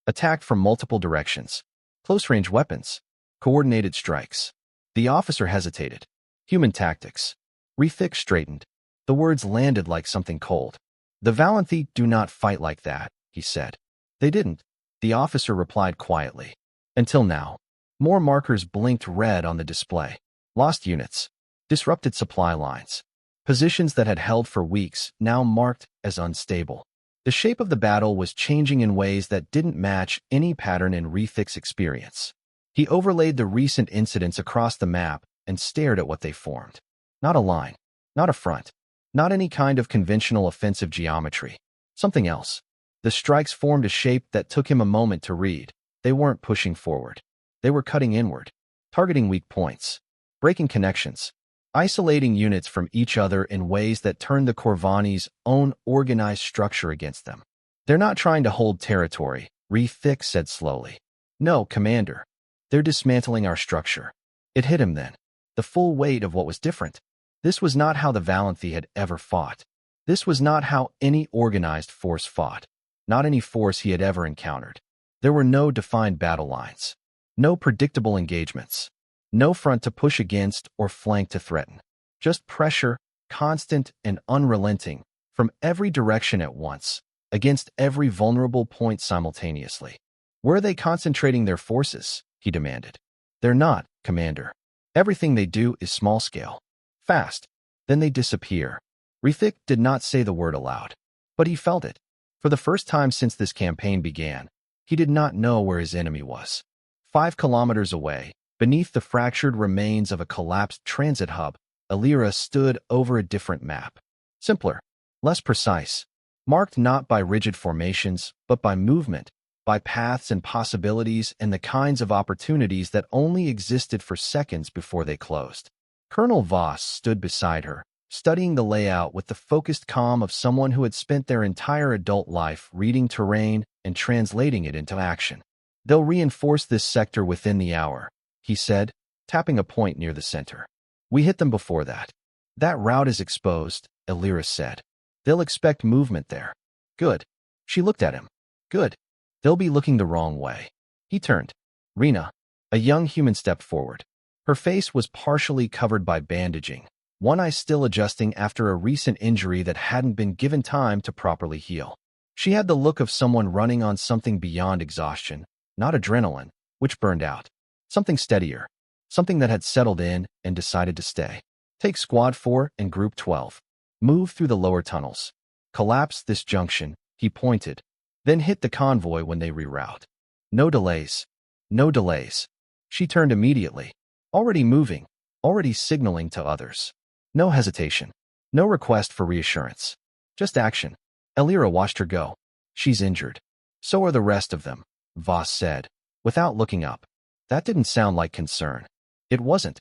attacked from multiple directions. Close-range weapons. Coordinated strikes." The officer hesitated. "Human tactics." Rethik straightened. The words landed like something cold. "The Valanthi do not fight like that," he said. "They didn't," the officer replied quietly. "Until now." More markers blinked red on the display. Lost units. Disrupted supply lines. Positions that had held for weeks, now marked as unstable. The shape of the battle was changing in ways that didn't match any pattern in Rethik's experience. He overlaid the recent incidents across the map and stared at what they formed. Not a line. Not a front. Not any kind of conventional offensive geometry. Something else. The strikes formed a shape that took him a moment to read. They weren't pushing forward. They were cutting inward, targeting weak points, breaking connections, isolating units from each other in ways that turned the Corvani's own organized structure against them. "They're not trying to hold territory," Rethik said slowly. "No, Commander. They're dismantling our structure." It hit him then. The full weight of what was different. This was not how the Valanthi had ever fought. This was not how any organized force fought. Not any force he had ever encountered. There were no defined battle lines. No predictable engagements. No front to push against or flank to threaten. Just pressure, constant and unrelenting, from every direction at once, against every vulnerable point simultaneously. "Where are they concentrating their forces?" he demanded. "They're not, Commander. Everything they do is small-scale. Fast. Then they disappear." Rethik did not say the word aloud, but he felt it. For the first time since this campaign began, he did not know where his enemy was. 5 kilometers away, beneath the fractured remains of a collapsed transit hub, Alira stood over a different map. Simpler, less precise, marked not by rigid formations, but by movement, by paths and possibilities and the kinds of opportunities that only existed for seconds before they closed. Colonel Voss stood beside her, studying the layout with the focused calm of someone who had spent their entire adult life reading terrain and translating it into action. "They'll reinforce this sector within the hour," he said, tapping a point near the center. "We hit them before that." "That route is exposed," Alira said. "They'll expect movement there." "Good." She looked at him. "Good. They'll be looking the wrong way." He turned. Rena, a young human, stepped forward. Her face was partially covered by bandaging, one eye still adjusting after a recent injury that hadn't been given time to properly heal. She had the look of someone running on something beyond exhaustion, not adrenaline, which burned out. Something steadier, something that had settled in and decided to stay. "Take Squad 4 and Group 12. Move through the lower tunnels. Collapse this junction," he pointed, "then hit the convoy when they reroute. No delays. No delays." She turned immediately. Already moving, already signaling to others. No hesitation. No request for reassurance. Just action. Alira watched her go. "She's injured. So are the rest of them," Voss said, without looking up. That didn't sound like concern. It wasn't.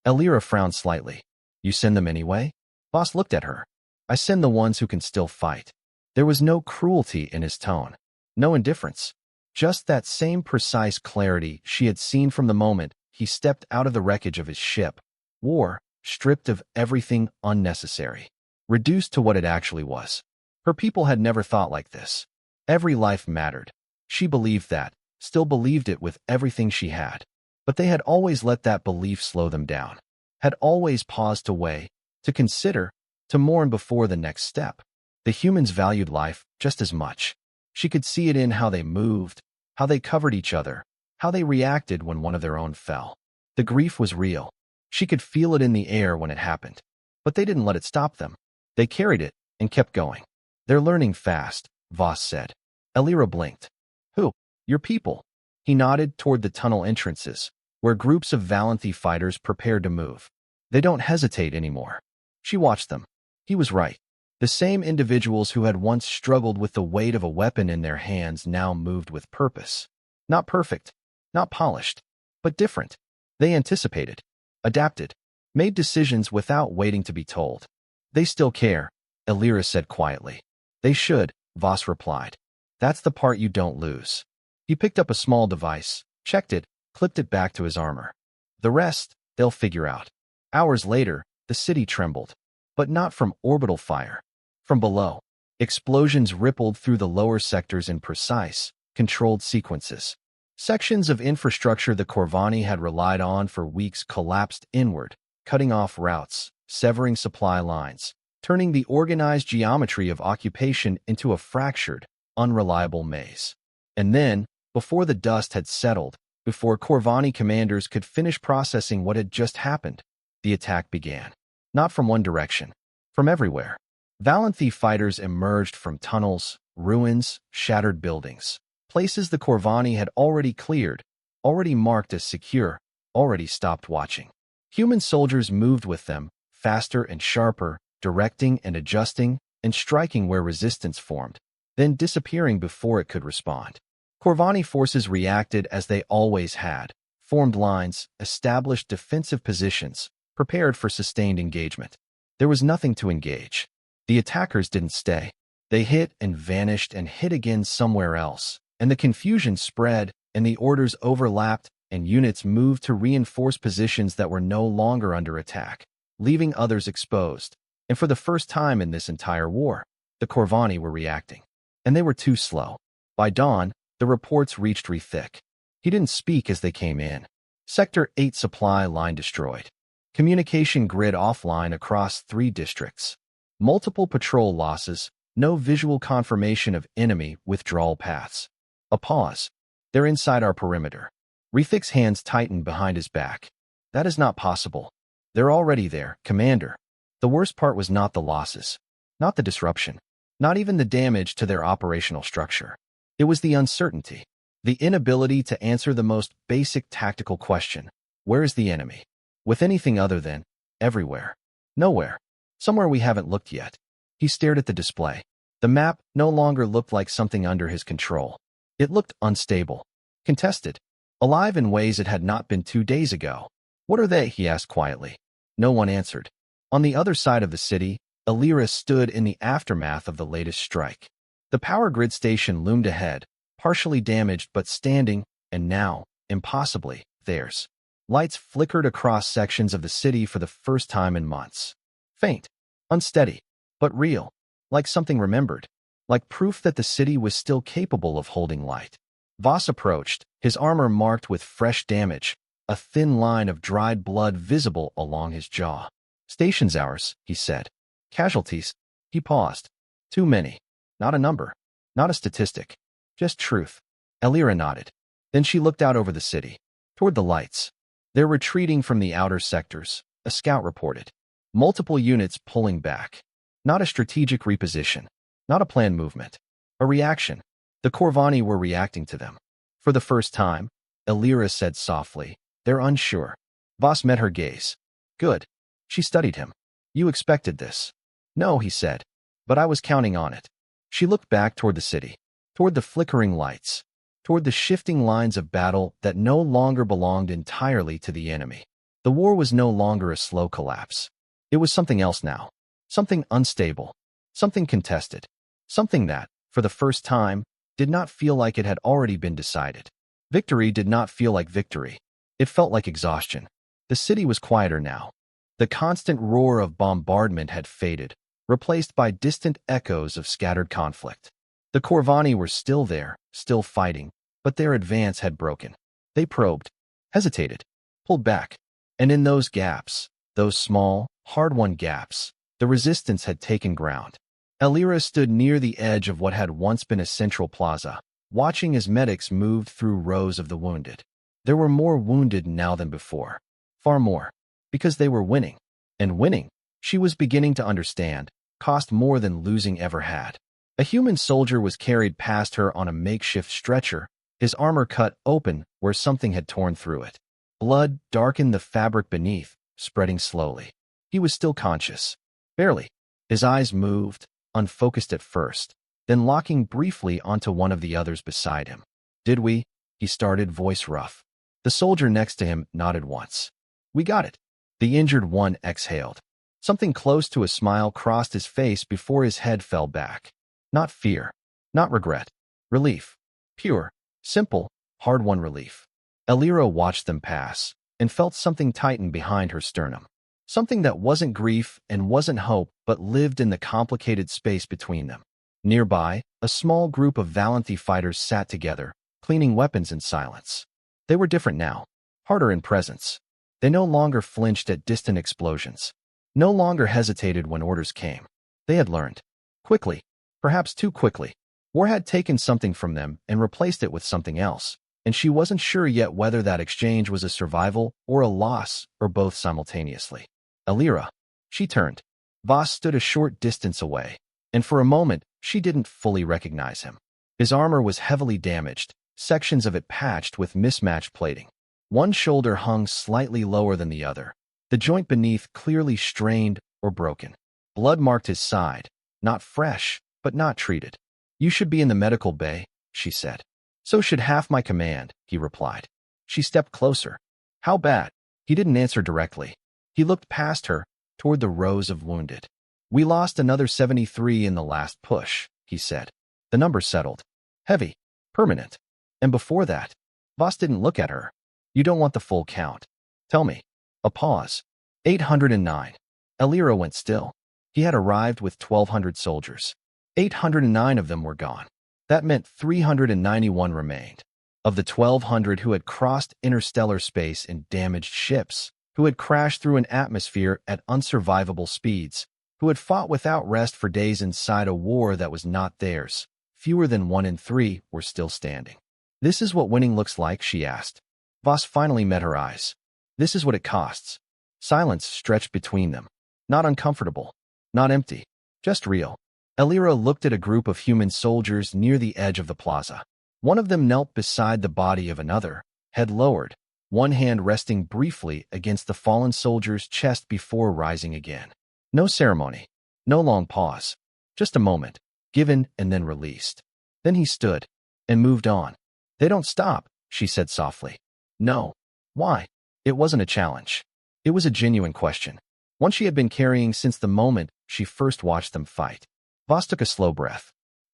Alira frowned slightly. "You send them anyway?" Voss looked at her. "I send the ones who can still fight." There was no cruelty in his tone. No indifference. Just that same precise clarity she had seen from the moment he stepped out of the wreckage of his ship. War, stripped of everything unnecessary. Reduced to what it actually was. Her people had never thought like this. Every life mattered. She believed that, still believed it with everything she had. But they had always let that belief slow them down. Had always paused to weigh, to consider, to mourn before the next step. The humans valued life just as much. She could see it in how they moved, how they covered each other, how they reacted when one of their own fell. The grief was real. She could feel it in the air when it happened. But they didn't let it stop them. They carried it and kept going. "They're learning fast," Voss said. Alira blinked. "Who?" "Your people." He nodded toward the tunnel entrances, where groups of Valanthi fighters prepared to move. "They don't hesitate anymore." She watched them. He was right. The same individuals who had once struggled with the weight of a weapon in their hands now moved with purpose. Not perfect, not polished, but different. They anticipated, adapted, made decisions without waiting to be told. "They still care," Alira said quietly. "They should," Voss replied. "That's the part you don't lose." He picked up a small device, checked it, clipped it back to his armor. "The rest, they'll figure out." Hours later, the city trembled. But not from orbital fire. From below, explosions rippled through the lower sectors in precise, controlled sequences. Sections of infrastructure the Corvani had relied on for weeks collapsed inward, cutting off routes, severing supply lines, turning the organized geometry of occupation into a fractured, unreliable maze. And then, before the dust had settled, before Corvani commanders could finish processing what had just happened, the attack began. Not from one direction, from everywhere. Valanthi fighters emerged from tunnels, ruins, shattered buildings, places the Corvani had already cleared, already marked as secure, already stopped watching. Human soldiers moved with them, faster and sharper, directing and adjusting, and striking where resistance formed, then disappearing before it could respond. Corvani forces reacted as they always had, formed lines, established defensive positions, prepared for sustained engagement. There was nothing to engage. The attackers didn't stay. They hit and vanished and hit again somewhere else, and the confusion spread, and the orders overlapped, and units moved to reinforce positions that were no longer under attack, leaving others exposed. And for the first time in this entire war, the Corvani were reacting. And they were too slow. By dawn, the reports reached Rethik. He didn't speak as they came in. Sector 8 supply line destroyed. Communication grid offline across 3 districts. Multiple patrol losses, no visual confirmation of enemy withdrawal paths. A pause. They're inside our perimeter. Rethik's hands tightened behind his back. That is not possible. They're already there, Commander. The worst part was not the losses, not the disruption, not even the damage to their operational structure. It was the uncertainty, the inability to answer the most basic tactical question. Where is the enemy? With anything other than, everywhere. Nowhere. Somewhere we haven't looked yet. He stared at the display. The map no longer looked like something under his control. It looked unstable, contested, alive in ways it had not been 2 days ago. What are they? He asked quietly. No one answered. On the other side of the city, Alira stood in the aftermath of the latest strike. The power grid station loomed ahead, partially damaged but standing, and now, impossibly, theirs. Lights flickered across sections of the city for the first time in months. Faint, unsteady, but real, like something remembered, like proof that the city was still capable of holding light. Voss approached, his armor marked with fresh damage, a thin line of dried blood visible along his jaw. Station's ours, he said. Casualties? He paused. Too many. Not a number. Not a statistic. Just truth. Alira nodded. Then she looked out over the city, toward the lights. They're retreating from the outer sectors, a scout reported. Multiple units pulling back. Not a strategic reposition. Not a planned movement. A reaction. The Corvani were reacting to them. For the first time, Alira said softly, they're unsure. Voss met her gaze. Good. She studied him. You expected this. No, he said. But I was counting on it. She looked back toward the city, toward the flickering lights, toward the shifting lines of battle that no longer belonged entirely to the enemy. The war was no longer a slow collapse. It was something else now. Something unstable. Something contested. Something that, for the first time, did not feel like it had already been decided. Victory did not feel like victory. It felt like exhaustion. The city was quieter now. The constant roar of bombardment had faded, replaced by distant echoes of scattered conflict. The Corvani were still there, still fighting, but their advance had broken. They probed, hesitated, pulled back. And in those gaps, those small, hard-won gaps, the resistance had taken ground. Alira stood near the edge of what had once been a central plaza, watching as medics moved through rows of the wounded. There were more wounded now than before. Far more. Because they were winning. And winning, she was beginning to understand, cost more than losing ever had. A human soldier was carried past her on a makeshift stretcher, his armor cut open where something had torn through it. Blood darkened the fabric beneath, spreading slowly. He was still conscious. Barely. His eyes moved, unfocused at first, then locking briefly onto one of the others beside him. Did we? He started, voice rough. The soldier next to him nodded once. We got it. The injured one exhaled. Something close to a smile crossed his face before his head fell back. Not fear. Not regret. Relief. Pure, simple, hard-won relief. Alira watched them pass, and felt something tighten behind her sternum. Something that wasn't grief and wasn't hope, but lived in the complicated space between them. Nearby, a small group of Valanthi fighters sat together, cleaning weapons in silence. They were different now, harder in presence. They no longer flinched at distant explosions, no longer hesitated when orders came. They had learned. Quickly. Perhaps too quickly. War had taken something from them and replaced it with something else, and she wasn't sure yet whether that exchange was a survival or a loss or both simultaneously. Alira. She turned. Voss stood a short distance away, and for a moment she didn't fully recognize him. His armor was heavily damaged, sections of it patched with mismatched plating. One shoulder hung slightly lower than the other, the joint beneath clearly strained or broken. Blood marked his side, not fresh, but not treated. You should be in the medical bay, she said. So should half my command, he replied. She stepped closer. How bad? He didn't answer directly. He looked past her, toward the rows of wounded. We lost another 73 in the last push, he said. The number settled. Heavy. Permanent. And before that, Voss didn't look at her. You don't want the full count. Tell me. A pause. 809. Alira went still. He had arrived with 1,200 soldiers. 809 of them were gone. That meant 391 remained. Of the 1,200 who had crossed interstellar space in damaged ships, who had crashed through an atmosphere at unsurvivable speeds, who had fought without rest for days inside a war that was not theirs, fewer than 1 in 3 were still standing. This is what winning looks like, she asked. Voss finally met her eyes. This is what it costs. Silence stretched between them. Not uncomfortable. Not empty. Just real. Alira looked at a group of human soldiers near the edge of the plaza. One of them knelt beside the body of another, head lowered, one hand resting briefly against the fallen soldier's chest before rising again. No ceremony. No long pause. Just a moment, given and then released. Then he stood and moved on. They don't stop, she said softly. No. Why? It wasn't a challenge. It was a genuine question. One she had been carrying since the moment she first watched them fight. Voss took a slow breath.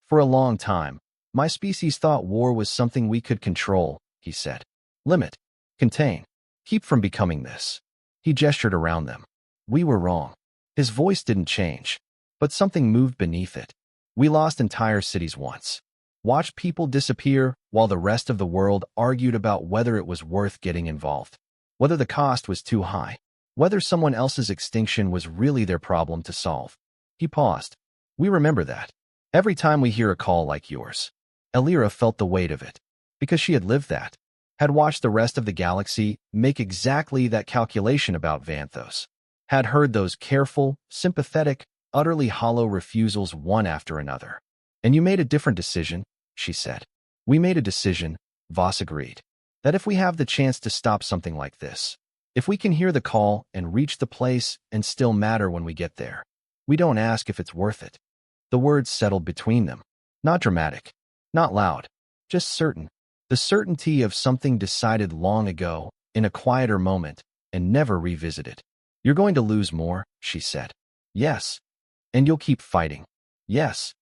For a long time, my species thought war was something we could control, he said. Limit. Contain. Keep from becoming this. He gestured around them. We were wrong. His voice didn't change, but something moved beneath it. We lost entire cities once. Watched people disappear while the rest of the world argued about whether it was worth getting involved. Whether the cost was too high. Whether someone else's extinction was really their problem to solve. He paused. We remember that. Every time we hear a call like yours. Alira felt the weight of it, because she had lived that, had watched the rest of the galaxy make exactly that calculation about Vanthos, had heard those careful, sympathetic, utterly hollow refusals one after another. And you made a different decision, she said. We made a decision, Voss agreed, that if we have the chance to stop something like this, if we can hear the call and reach the place and still matter when we get there, we don't ask if it's worth it. The words settled between them. Not dramatic. Not loud. Just certain. The certainty of something decided long ago, in a quieter moment, and never revisited. You're going to lose more, she said. Yes. And you'll keep fighting. Yes.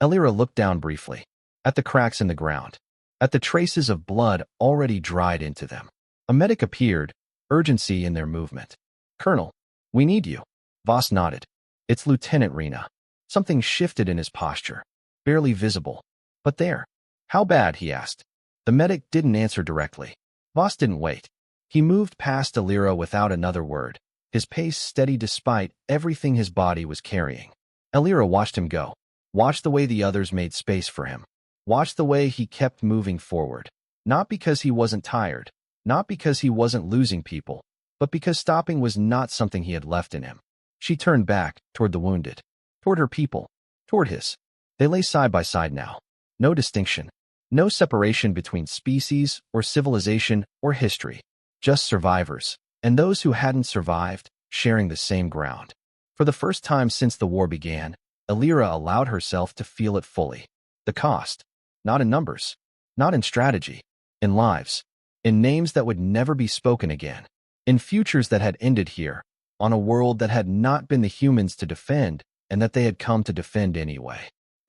Alira looked down briefly. At the cracks in the ground. At the traces of blood already dried into them. A medic appeared, urgency in their movement. Colonel, we need you. Voss nodded. It's Lieutenant Rena. Something shifted in his posture. Barely visible. But there. How bad, he asked. The medic didn't answer directly. Voss didn't wait. He moved past Alira without another word, his pace steady despite everything his body was carrying. Alira watched him go. Watched the way the others made space for him. Watched the way he kept moving forward. Not because he wasn't tired. Not because he wasn't losing people. But because stopping was not something he had left in him. She turned back, toward the wounded. Toward her people. Toward his. They lay side by side now. No distinction. No separation between species or civilization or history. Just survivors, and those who hadn't survived, sharing the same ground. For the first time since the war began, Alira allowed herself to feel it fully. The cost. Not in numbers. Not in strategy. In lives. In names that would never be spoken again. In futures that had ended here, on a world that had not been the humans to defend, and that they had come to defend anyway.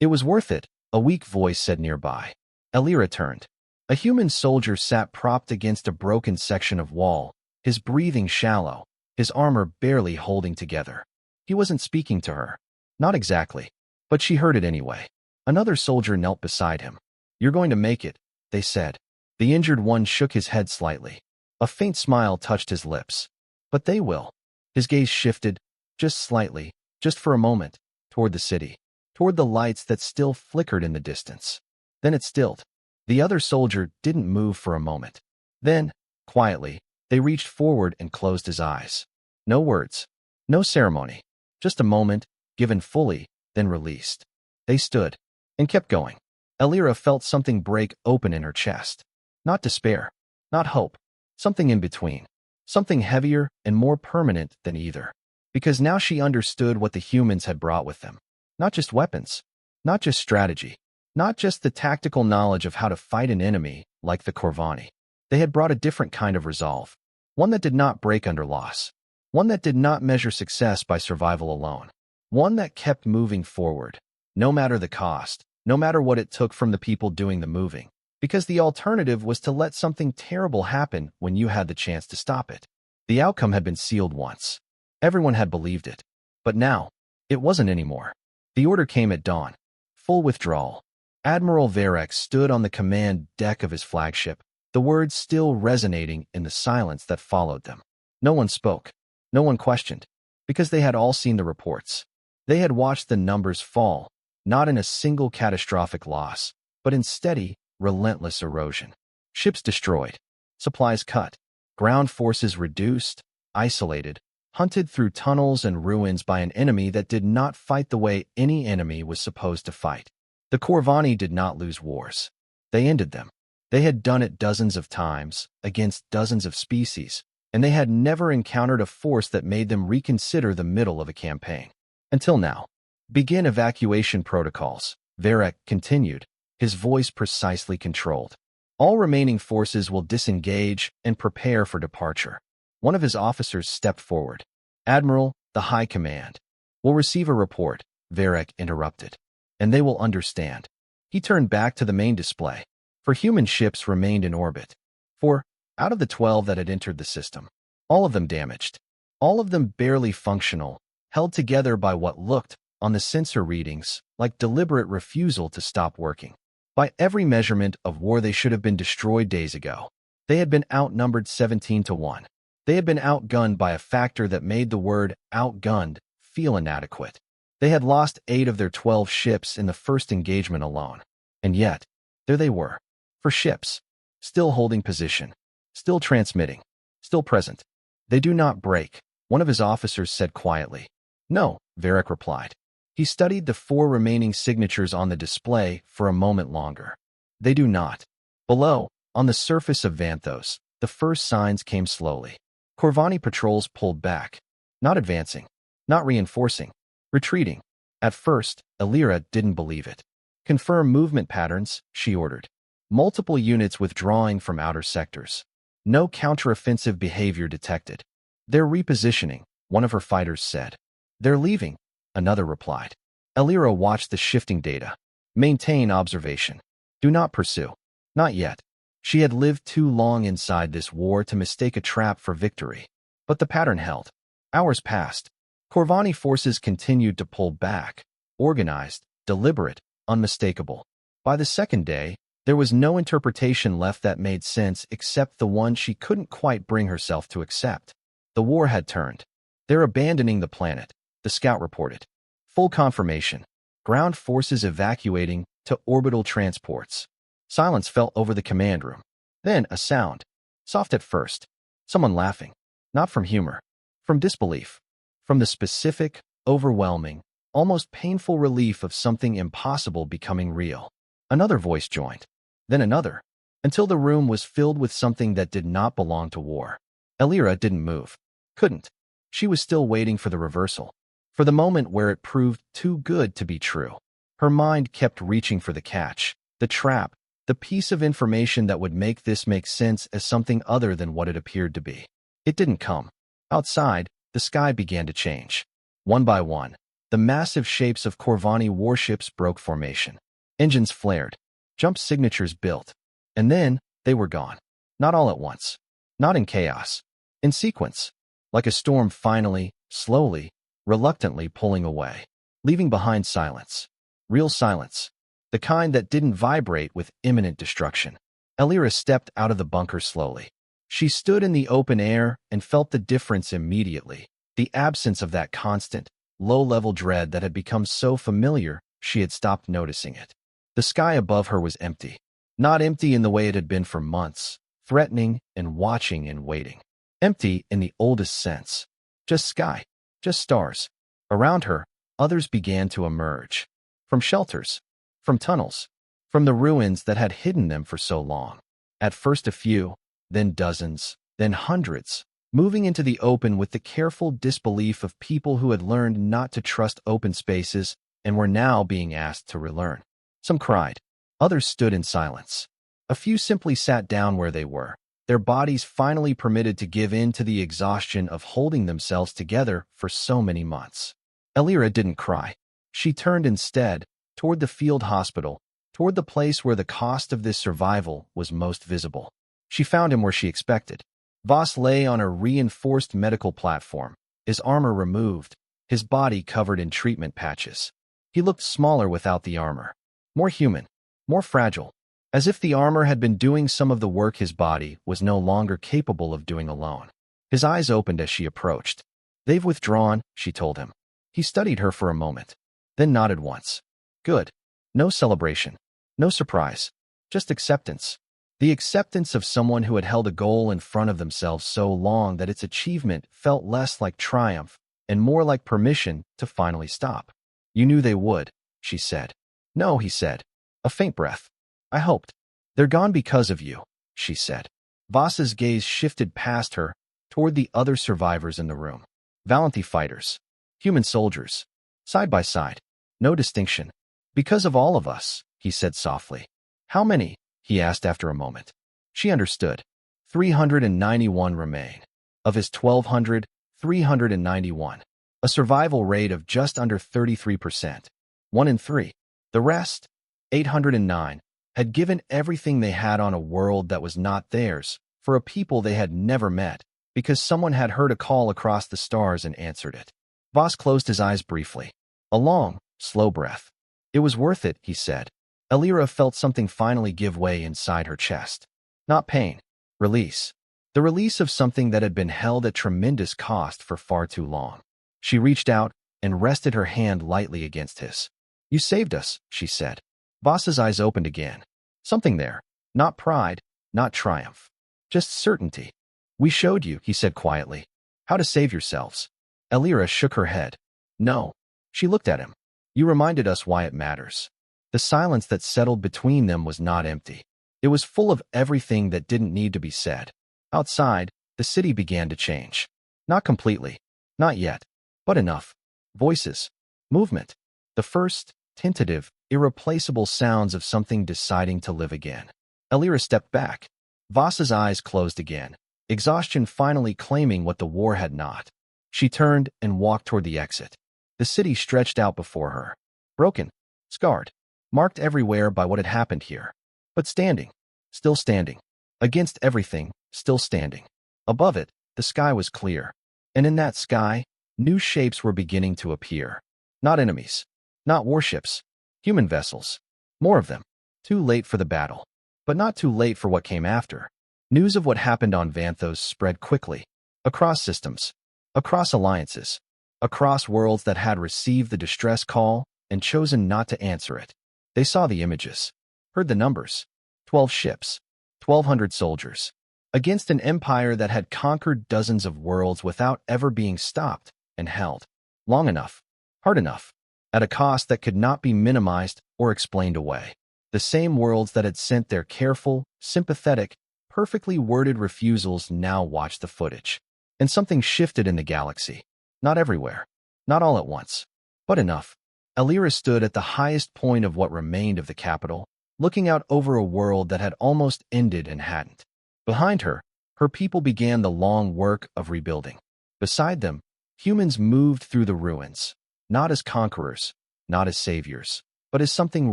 It was worth it, a weak voice said nearby. Alira turned. A human soldier sat propped against a broken section of wall, his breathing shallow, his armor barely holding together. He wasn't speaking to her. Not exactly. But she heard it anyway. Another soldier knelt beside him. You're going to make it, they said. The injured one shook his head slightly. A faint smile touched his lips. But they will. His gaze shifted, just slightly, just for a moment, toward the city, toward the lights that still flickered in the distance. Then it stilled. The other soldier didn't move for a moment. Then, quietly, they reached forward and closed his eyes. No words, no ceremony, just a moment, given fully, then released. They stood and kept going. Elira felt something break open in her chest. Not despair, not hope, something in between, something heavier and more permanent than either. Because now she understood what the humans had brought with them. Not just weapons, not just strategy, not just the tactical knowledge of how to fight an enemy like the Corvani. They had brought a different kind of resolve, one that did not break under loss, one that did not measure success by survival alone, one that kept moving forward, no matter the cost, no matter what it took from the people doing the moving, because the alternative was to let something terrible happen when you had the chance to stop it. The outcome had been sealed once. Everyone had believed it. But now, it wasn't anymore. The order came at dawn. Full withdrawal. Admiral Varek stood on the command deck of his flagship, the words still resonating in the silence that followed them. No one spoke. No one questioned. Because they had all seen the reports. They had watched the numbers fall, not in a single catastrophic loss, but in steady, relentless erosion. Ships destroyed. Supplies cut. Ground forces reduced, isolated, hunted through tunnels and ruins by an enemy that did not fight the way any enemy was supposed to fight. The Corvani did not lose wars. They ended them. They had done it dozens of times, against dozens of species, and they had never encountered a force that made them reconsider the middle of a campaign. Until now. Begin evacuation protocols, Varek continued, his voice precisely controlled. All remaining forces will disengage and prepare for departure. One of his officers stepped forward. Admiral, the High Command will receive a report, Varek interrupted, and they will understand. He turned back to the main display. For human ships remained in orbit. 4 out of the 12 that had entered the system. All of them damaged. All of them barely functional, held together by what looked, on the sensor readings, like deliberate refusal to stop working. By every measurement of war, they should have been destroyed days ago. They had been outnumbered 17-1. They had been outgunned by a factor that made the word outgunned feel inadequate. They had lost 8 of their 12 ships in the first engagement alone. And yet, there they were. 4 ships. Still holding position. Still transmitting. Still present. They do not break, one of his officers said quietly. No, Varek replied. He studied the 4 remaining signatures on the display for a moment longer. They do not. Below, on the surface of Vanthos, the first signs came slowly. Corvani patrols pulled back. Not advancing. Not reinforcing. Retreating. At first, Elira didn't believe it. Confirm movement patterns, she ordered. Multiple units withdrawing from outer sectors. No counteroffensive behavior detected. They're repositioning, one of her fighters said. They're leaving, another replied. Elira watched the shifting data. Maintain observation. Do not pursue. Not yet. She had lived too long inside this war to mistake a trap for victory. But the pattern held. Hours passed. Corvani forces continued to pull back. Organized, deliberate, unmistakable. By the second day, there was no interpretation left that made sense except the one she couldn't quite bring herself to accept. The war had turned. They're abandoning the planet, the scout reported. Full confirmation. Ground forces evacuating to orbital transports. Silence fell over the command room. Then a sound. Soft at first. Someone laughing. Not from humor. From disbelief. From the specific, overwhelming, almost painful relief of something impossible becoming real. Another voice joined. Then another. Until the room was filled with something that did not belong to war. Elira didn't move. Couldn't. She was still waiting for the reversal. For the moment where it proved too good to be true. Her mind kept reaching for the catch, the trap, the piece of information that would make this make sense as something other than what it appeared to be. It didn't come. Outside, the sky began to change. One by one, the massive shapes of Corvani warships broke formation. Engines flared. Jump signatures built. And then, they were gone. Not all at once. Not in chaos. In sequence. Like a storm finally, slowly, reluctantly pulling away. Leaving behind silence. Real silence. The kind that didn't vibrate with imminent destruction. Elira stepped out of the bunker slowly. She stood in the open air and felt the difference immediately. The absence of that constant, low-level dread that had become so familiar she had stopped noticing it. The sky above her was empty. Not empty in the way it had been for months, threatening and watching and waiting. Empty in the oldest sense. Just sky. Just stars. Around her, others began to emerge. From shelters. From tunnels. From the ruins that had hidden them for so long. At first a few, then dozens, then hundreds, moving into the open with the careful disbelief of people who had learned not to trust open spaces and were now being asked to relearn. Some cried. Others stood in silence. A few simply sat down where they were, their bodies finally permitted to give in to the exhaustion of holding themselves together for so many months. Elira didn't cry. She turned instead toward the field hospital, toward the place where the cost of this survival was most visible. She found him where she expected. Voss lay on a reinforced medical platform, his armor removed, his body covered in treatment patches. He looked smaller without the armor, more human, more fragile, as if the armor had been doing some of the work his body was no longer capable of doing alone. His eyes opened as she approached. "They've withdrawn," she told him. He studied her for a moment, then nodded once. Good. No celebration. No surprise. Just acceptance. The acceptance of someone who had held a goal in front of themselves so long that its achievement felt less like triumph and more like permission to finally stop. "You knew they would," she said. "No," he said. A faint breath. "I hoped." "They're gone because of you," she said. Voss's gaze shifted past her toward the other survivors in the room. Valanti fighters. Human soldiers. Side by side. No distinction. "Because of all of us," he said softly. "How many?" he asked after a moment. She understood. 391 remain. Of his 1,200, 391. A survival rate of just under 33%. 1 in 3. The rest, 809, had given everything they had on a world that was not theirs, for a people they had never met, because someone had heard a call across the stars and answered it. Voss closed his eyes briefly. A long, slow breath. "It was worth it," he said. Elira felt something finally give way inside her chest. Not pain. Release. The release of something that had been held at tremendous cost for far too long. She reached out and rested her hand lightly against his. "You saved us," she said. Voss's eyes opened again. Something there. Not pride, not triumph. Just certainty. "We showed you," he said quietly, "how to save yourselves." Elira shook her head. "No." She looked at him. "You reminded us why it matters." The silence that settled between them was not empty. It was full of everything that didn't need to be said. Outside, the city began to change. Not completely. Not yet. But enough. Voices. Movement. The first, tentative, irreplaceable sounds of something deciding to live again. Elira stepped back. Voss's eyes closed again, exhaustion finally claiming what the war had not. She turned and walked toward the exit. The city stretched out before her. Broken. Scarred. Marked everywhere by what had happened here. But standing. Still standing. Against everything, still standing. Above it, the sky was clear. And in that sky, new shapes were beginning to appear. Not enemies. Not warships. Human vessels. More of them. Too late for the battle. But not too late for what came after. News of what happened on Vanthos spread quickly. Across systems. Across alliances. Across worlds that had received the distress call and chosen not to answer it. They saw the images. Heard the numbers. 12 ships. 1,200 soldiers. Against an empire that had conquered dozens of worlds without ever being stopped and held. Long enough. Hard enough. At a cost that could not be minimized or explained away. The same worlds that had sent their careful, sympathetic, perfectly worded refusals now watched the footage. And something shifted in the galaxy. Not everywhere. Not all at once. But enough. Elira stood at the highest point of what remained of the capital, looking out over a world that had almost ended and hadn't. Behind her, her people began the long work of rebuilding. Beside them, humans moved through the ruins, not as conquerors, not as saviors, but as something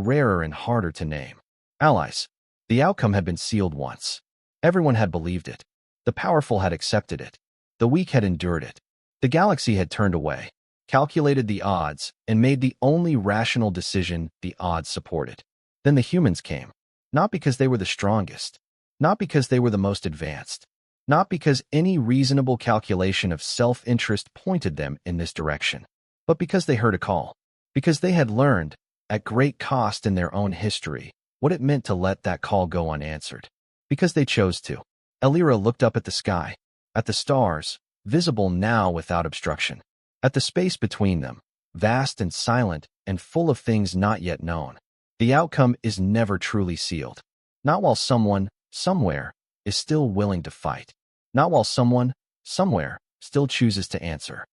rarer and harder to name. Allies. The outcome had been sealed once. Everyone had believed it. The powerful had accepted it. The weak had endured it. The galaxy had turned away, calculated the odds, and made the only rational decision the odds supported. Then the humans came. Not because they were the strongest. Not because they were the most advanced. Not because any reasonable calculation of self-interest pointed them in this direction. but because they heard a call, because they had learned, at great cost in their own history, what it meant to let that call go unanswered. Because they chose to. Elira looked up at the sky, at the stars, visible now without obstruction, at the space between them, vast and silent and full of things not yet known. The outcome is never truly sealed. Not while someone, somewhere, is still willing to fight. Not while someone, somewhere, still chooses to answer.